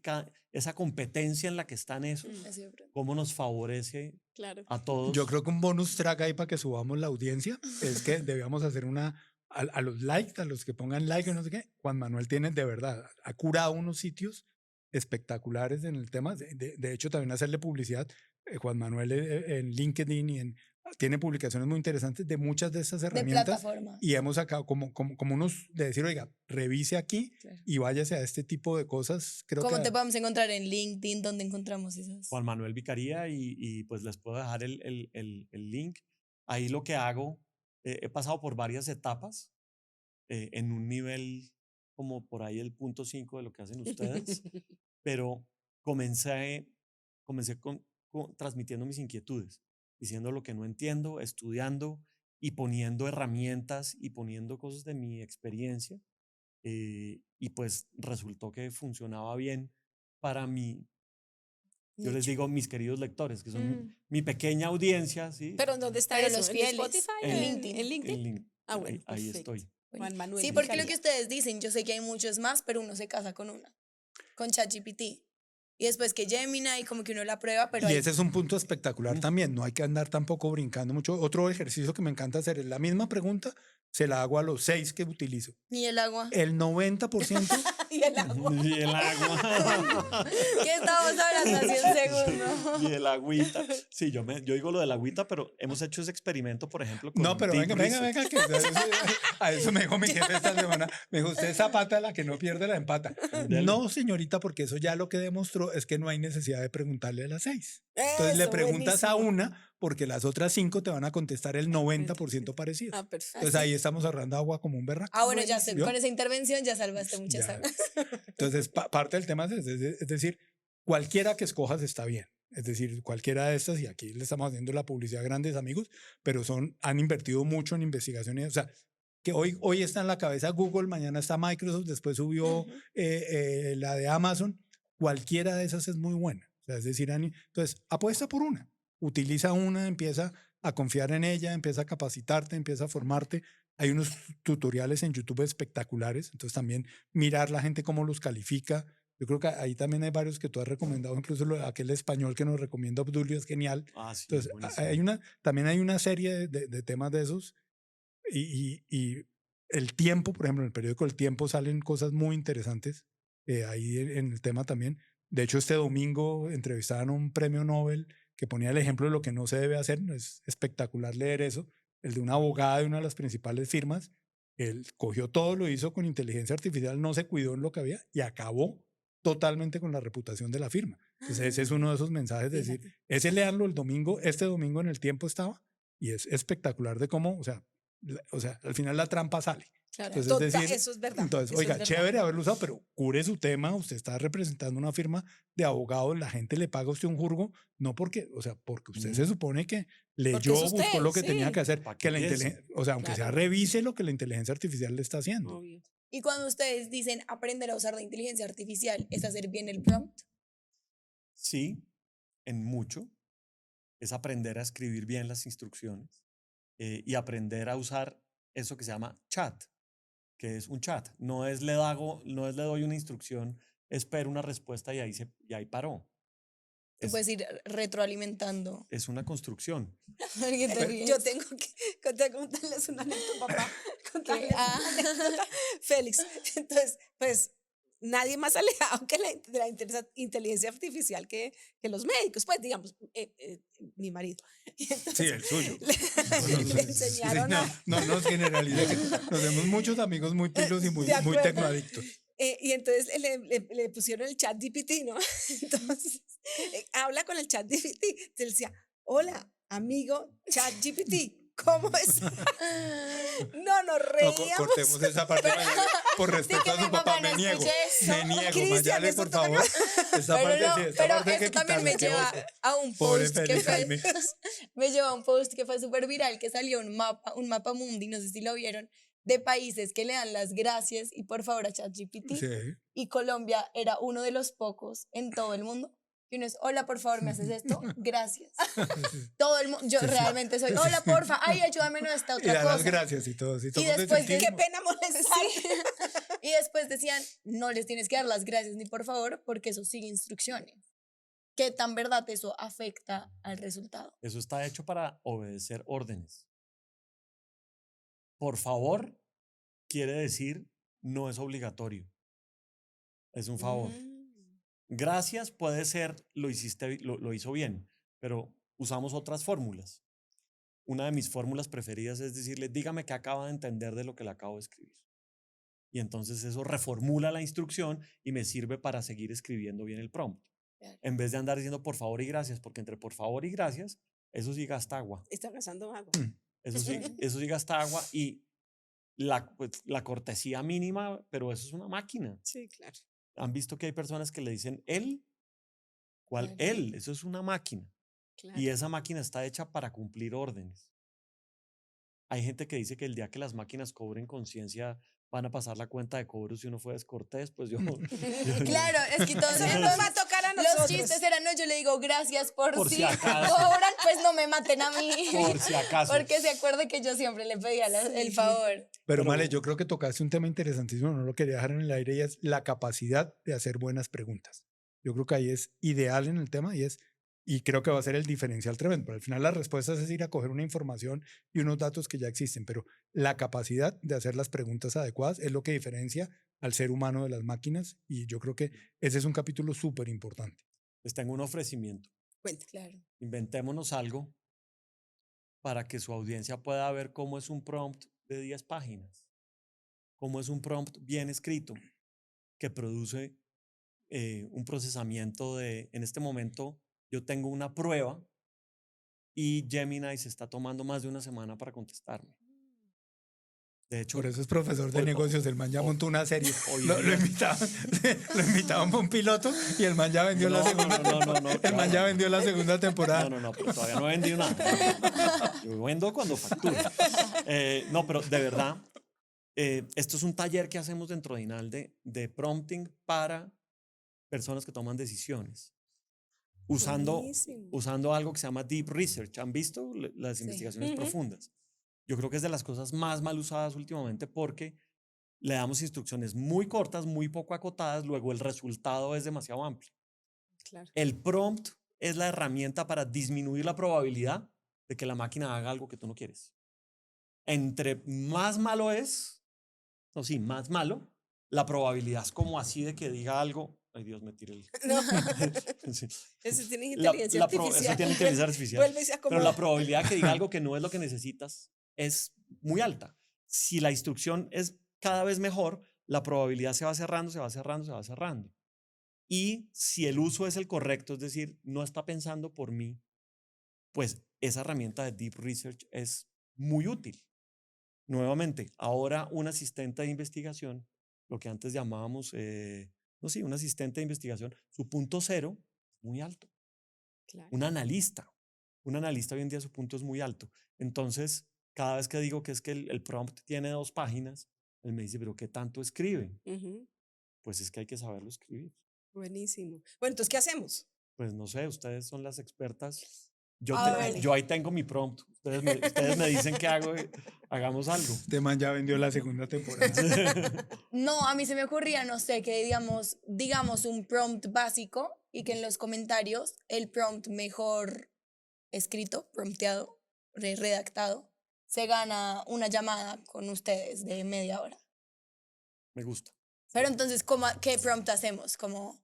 esa competencia en la que están esos, Es cierto. cómo nos favorece Claro. a todos. Yo creo que un bonus track ahí para que subamos la audiencia es que debíamos hacer a los likes, a los que pongan like o no sé qué. Juan Manuel tiene de verdad, ha curado unos sitios espectaculares en el tema. De hecho, también hacerle publicidad. Juan Manuel en LinkedIn tiene publicaciones muy interesantes de muchas de estas De herramientas. plataforma. Y hemos sacado como unos de decir, oiga, revise aquí Claro. y váyase a este tipo de cosas. Creo ¿Cómo que te podemos encontrar en LinkedIn? ¿Dónde encontramos esas? Juan Manuel Vicaría y pues les puedo dejar el link. Ahí lo que hago, he pasado por varias etapas en un nivel como por ahí el 0.5 de lo que hacen ustedes, pero comencé transmitiendo mis inquietudes, diciendo lo que no entiendo, estudiando y poniendo herramientas y poniendo cosas de mi experiencia y pues resultó que funcionaba bien para mí. Yo les Nicho. digo mis queridos lectores, que son Mm. mi pequeña audiencia, ¿sí? Pero ¿en dónde está Pero eso? los ¿En fieles, Spotify? en LinkedIn. ¿En LinkedIn? Ah, bueno, ahí perfecto. estoy. Juan Manuel Sí, porque lo Vicaría. que ustedes dicen, yo sé que hay muchos más, pero uno se casa con una, con ChatGPT. Y después que Gemini, y como que uno la prueba, pero y hay- ese es un punto espectacular también. No hay que andar tampoco brincando mucho. Otro ejercicio que me encanta hacer es la misma pregunta, se la hago a los 6 que utilizo. ¿Y el agua? El 90%, Y el agua. Y el agua. ¿Qué estamos hablando hace un segundo? Y el agüita. Sí, yo digo lo del agüita, pero hemos hecho ese experimento, por ejemplo, con no, pero Deep venga, Research. que a eso me dijo mi jefe esta semana. Me dijo, usted es zapata la que no pierde la empata. Dele. No, señorita, porque eso ya lo que demostró es que no hay necesidad de preguntarle a las 6. Entonces le Eso, preguntas a buenísimo. una porque las otras 5 te van a contestar el 90% parecido. Ah, perfecto. Entonces ahí estamos ahorrando agua como un berraco. Ah, bueno, ya sé, Buenísimo. con esa intervención ya salvaste muchas Ya. aguas. Entonces, parte del tema es decir, cualquiera que escojas está bien. Es decir, cualquiera de estas, y aquí le estamos haciendo la publicidad a grandes amigos, pero han invertido mucho en investigación. O sea, que hoy está en la cabeza Google, mañana está Microsoft, después subió la de Amazon. Cualquiera de esas es muy buena. O sea, es decir, entonces apuesta por una, utiliza una, empieza a confiar en ella, empieza a capacitarte, empieza a formarte. Hay unos tutoriales en YouTube espectaculares, entonces también mirar la gente cómo los califica. Yo creo que ahí también hay varios que tú has recomendado, incluso aquel español que nos recomienda Obdulio es genial. Ah, sí, Entonces, buenísimo. también hay una serie de temas de esos y el tiempo, por ejemplo, en el periódico El Tiempo salen cosas muy interesantes ahí en el tema también. De hecho, este domingo entrevistaban a un premio Nobel que ponía el ejemplo de lo que no se debe hacer. Es espectacular leer eso. El de una abogada de una de las principales firmas. Él cogió todo, lo hizo con inteligencia artificial, no se cuidó en lo que había y acabó totalmente con la reputación de la firma. Entonces, ese es uno de esos mensajes de decir, ese leanlo el domingo, este domingo en El Tiempo estaba, y es espectacular de cómo, o sea, al final la trampa sale. Claro. Entonces, es decir, Eso es verdad. entonces, eso es oiga, verdad. chévere haberlo usado, pero cure su tema, usted está representando una firma de abogados, la gente le paga a usted un jurgo, no porque, o sea, porque usted se supone que leyó, es usted, buscó lo que tenía sí. que hacer, Pa' que que la piense. o sea, aunque sea Claro. revise lo que la inteligencia artificial le está haciendo. Obvio. Y cuando ustedes dicen aprender a usar la inteligencia artificial, ¿es hacer bien el prompt? Sí, en mucho. Es aprender a escribir bien las instrucciones y aprender a usar eso que se llama chat, que es un chat. No es le doy una instrucción, espero una respuesta y ahí paró. Tú puedes ir retroalimentando. Es una construcción. ¿Por qué te ríes? Yo tengo que contarles una anécdota, papá. Contarles una Ah. anécdota. Félix. Entonces, pues, nadie más alejado que de la inteligencia artificial que los médicos, pues, digamos, mi marido. Y entonces, Sí, el suyo. le enseñaron a... No nos generalice. Nos vemos muchos amigos muy pilos y muy De acuerdo. tecnoadictos. Y entonces le pusieron el chat GPT, ¿no? Entonces, habla con el chat GPT. Entonces decía, hola, amigo chat GPT, ¿cómo es? No, nos No, reíamos. cortemos esa parte. Por respeto que a su mi papá, papá me no niego. escuche eso. Me niego, Cristian, Mayale, eso por toca- favor. Esa Pero parte no, sí, esa pero parte hay que eso también me quitarla, lleva qué oso. a un Pobre post que Félix fue, Jaime. me lleva a un post que fue súper viral, que salió un mapa mundi, no sé si lo vieron, de países que le dan las gracias y por favor a ChatGPT. Sí. Y Colombia era uno de los pocos en todo el mundo. Y uno es, hola, por favor, ¿me haces esto? Gracias. Todo el mundo, yo realmente soy, hola, porfa, ay, ayúdame en esta Y otra da las cosa. gracias y todo. Sí, Y somos después de Qué deceptivos. pena molestar. Sí. Y después decían, no les tienes que dar las gracias ni por favor, porque eso sigue instrucciones. ¿Qué tan verdad eso afecta al resultado? Eso está hecho para obedecer órdenes. Por favor, quiere decir no es obligatorio. Es un favor. Gracias puede ser lo hizo bien, pero usamos otras fórmulas. Una de mis fórmulas preferidas es decirle, dígame qué acaba de entender de lo que le acabo de escribir. Y entonces eso reformula la instrucción y me sirve para seguir escribiendo bien el prompt. Claro. En vez de andar diciendo por favor y gracias, porque entre por favor y gracias, eso sí gasta agua. Están gastando agua. Eso sí gasta agua y pues, la cortesía mínima, pero eso es una máquina. Sí, claro. ¿Han visto que hay personas que le dicen él? ¿Cuál? Claro. Él, eso es una máquina. Claro. Y esa máquina está hecha para cumplir órdenes. Hay gente que dice que el día que las máquinas cobren conciencia van a pasar la cuenta de cobro si uno fue descortés, pues yo... Claro, es que todos Eso nos va a tocar a los nosotros. chistes eran, no, yo le digo gracias por Por si si acaso. cobran, pues no me maten a mí. Por si acaso. Porque se acuerde que yo siempre le pedía el favor. Pero Male, yo creo que tocaste un tema interesantísimo, no lo quería dejar en el aire, y es la capacidad de hacer buenas preguntas. Yo creo que ahí es ideal en el tema y creo que va a ser el diferencial tremendo. Pero al final las respuestas es ir a coger una información y unos datos que ya existen, pero la capacidad de hacer las preguntas adecuadas es lo que diferencia al ser humano de las máquinas y yo creo que ese es un capítulo súper importante. Les tengo un ofrecimiento. Cuenta. Claro. Inventémonos algo para que su audiencia pueda ver cómo es un prompt de 10 páginas, cómo es un prompt bien escrito que produce un procesamiento en este momento yo tengo una prueba y Gemini se está tomando más de una semana para contestarme. De hecho, Por eso es profesor de hoy- negocios, el man ya montó una serie. hoy Lo día- invitaban para un piloto y el man ya vendió la No, segunda no, temporada. no, El man claro. ya vendió la segunda temporada. No, pero todavía no he vendido nada. Yo vendo cuando facturo. No, pero de verdad, Esto es un taller que hacemos dentro de INALDE de prompting para personas que toman decisiones. Buenísimo. Usando algo que se llama Deep Research. ¿Han visto las Sí. investigaciones Ujú. profundas? Yo creo que es de las cosas más mal usadas últimamente porque le damos instrucciones muy cortas, muy poco acotadas, luego el resultado es demasiado amplio. Claro. El prompt es la herramienta para disminuir la probabilidad de que la máquina haga algo que tú no quieres. Entre más malo es, o sí, más malo, la probabilidad es como así de que diga algo. Ay, Dios, me tiré el. No, Sí. eso tiene La- inteligencia la pro- artificial. Eso tiene inteligencia artificial. Vuélvese a Pero la acomodar. probabilidad de que diga algo que no es lo que necesitas es muy alta. Si la instrucción es cada vez mejor, la probabilidad se va cerrando, se va cerrando, se va cerrando. Y si el uso es el correcto, es decir, no está pensando por mí, pues esa herramienta de Deep Research es muy útil. Nuevamente, ahora un asistente de investigación, lo que antes llamábamos, no sé, un asistente de investigación, su punto cero es muy alto. Claro. Un analista hoy en día su punto es muy alto. Entonces, cada vez que digo que es que el prompt tiene 2 páginas, él me dice, pero ¿qué tanto escribe? Ujú. Pues es que hay que saberlo escribir. Buenísimo. Bueno, entonces, ¿qué hacemos? Pues no sé, ustedes son las expertas. A ver. Yo ahí tengo mi prompt. Ustedes me dicen qué hago, hagamos algo. Este man ya vendió la segunda temporada. No, a mí se me ocurría, no sé, que digamos un prompt básico y que en los comentarios el prompt mejor escrito, prompteado, redactado, se gana una llamada con ustedes de media hora. Me gusta. Pero entonces, ¿qué prompt hacemos? Como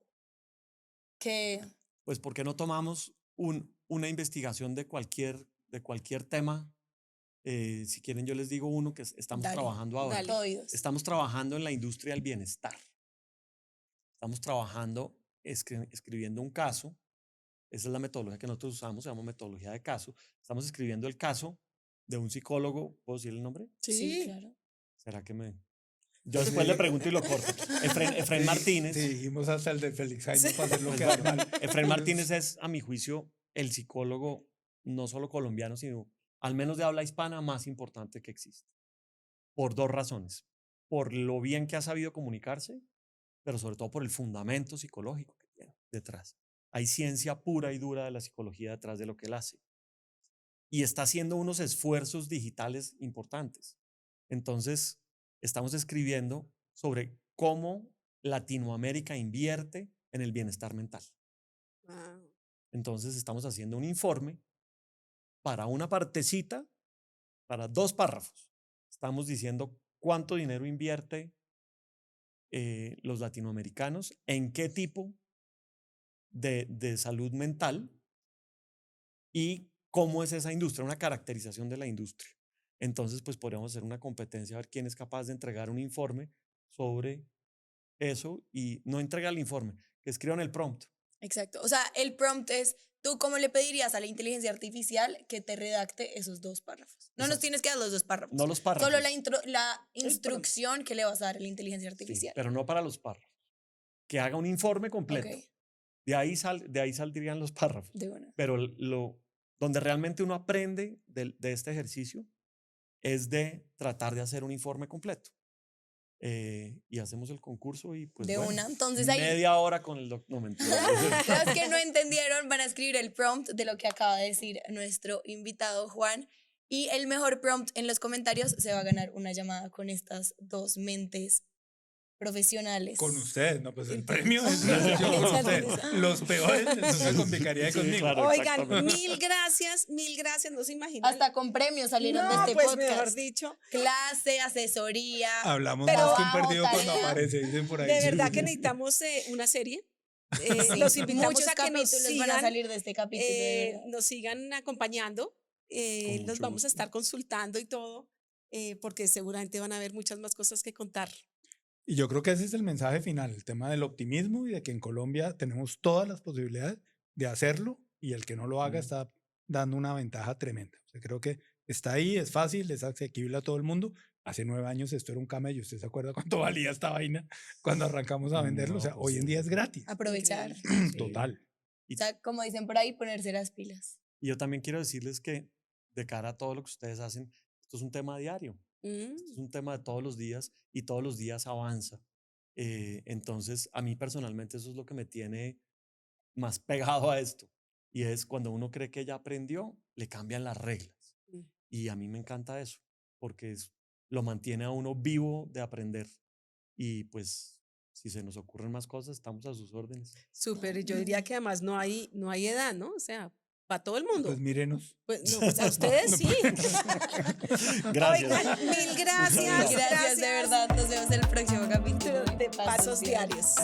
que Pues, ¿por qué no tomamos una investigación de cualquier tema? Si quieren, yo les digo uno que estamos Dale, trabajando ahora. dale. oídos. Estamos trabajando en la industria del bienestar. Estamos trabajando, escribiendo un caso. Esa es la metodología que nosotros usamos, se llama metodología de caso. Estamos escribiendo el caso de un psicólogo. ¿Puedo decir el nombre? Sí, claro. ¿Será que me...? Yo después le pregunto y lo corto. Efren Martínez. Sí, dijimos hasta el de Félix Jaime Sí. para hacerlo Pues quedar bueno, mal. Efren Martínez es, a mi juicio, el psicólogo no solo colombiano, sino al menos de habla hispana más importante que existe. Por 2 razones. Por lo bien que ha sabido comunicarse, pero sobre todo por el fundamento psicológico que tiene detrás. Hay ciencia pura y dura de la psicología detrás de lo que él hace. Y está haciendo unos esfuerzos digitales importantes. Entonces, estamos escribiendo sobre cómo Latinoamérica invierte en el bienestar mental. Wow. Entonces, estamos haciendo un informe para una partecita, para 2 párrafos. Estamos diciendo cuánto dinero invierte los latinoamericanos, en qué tipo de salud mental y cómo es esa industria, una caracterización de la industria. Entonces, pues podríamos hacer una competencia a ver quién es capaz de entregar un informe sobre eso y no entregar el informe, que escriban el prompt. Exacto. O sea, el prompt es, ¿tú cómo le pedirías a la inteligencia artificial que te redacte esos 2 párrafos? No nos Exacto. tienes que dar los 2 párrafos. No los párrafos. Solo la instrucción que le vas a dar a la inteligencia Sí, artificial. pero no para los párrafos. Que haga un informe completo. Ok, De ahí saldrían los párrafos. de una. Pero donde realmente uno aprende de este ejercicio es de tratar de hacer un informe completo. Y hacemos el concurso y pues De bueno, una. Entonces ahí, media hora con el no, mentira. los que no entendieron van a escribir el prompt de lo que acaba de decir nuestro invitado Juan. Y el mejor prompt en los comentarios se va a ganar una llamada con estas 2 mentes profesionales. Con ustedes, no, pues el Inter- premio es yo con Esa ustedes. risa. Los peores les toca con Vicaría Sí, conmigo. claro. Oigan, exactamente. mil gracias, no se imaginan. Hasta con premios salieron de no, este pues podcast. mejor dicho, Clase, asesoría. Hablamos Pero más que un bajo perdido cuando tarea. aparece, dicen por ahí. de verdad que necesitamos una serie. Sí, Los invitamos muchos a que nos capítulos van a sigan, salir de este capítulo. de verdad. nos sigan acompañando. Con Los mucho vamos a gusto. estar consultando y todo, porque seguramente van a haber muchas más cosas que contar. Y yo creo que ese es el mensaje final, el tema del optimismo y de que en Colombia tenemos todas las posibilidades de hacerlo y el que no lo haga está dando una ventaja tremenda. O sea, creo que está ahí, es fácil, es asequible a todo el mundo. Hace 9 años esto era un camello. ¿Usted se acuerda cuánto valía esta vaina cuando arrancamos a venderlo? O sea, No, pues hoy en día es gratis. Aprovechar. Sí. Total. O sea, como dicen por ahí, ponerse las pilas. Y yo también quiero decirles que de cara a todo lo que ustedes hacen, esto es un tema diario. Esto es un tema de todos los días y todos los días avanza. Entonces, a mí personalmente eso es lo que me tiene más pegado a esto. Y es cuando uno cree que ya aprendió, le cambian las reglas. Mm. Y a mí me encanta eso, porque lo mantiene a uno vivo de aprender. Y pues, si se nos ocurren más cosas, estamos a sus órdenes. Súper, y yo diría que además no hay edad, ¿no? O sea, para todo el mundo. Pues mírenos. Pues, no, pues a ustedes sí. Gracias. Oigan, mil gracias. Gracias, de verdad. Nos vemos en el próximo capítulo De Pasos Diarios.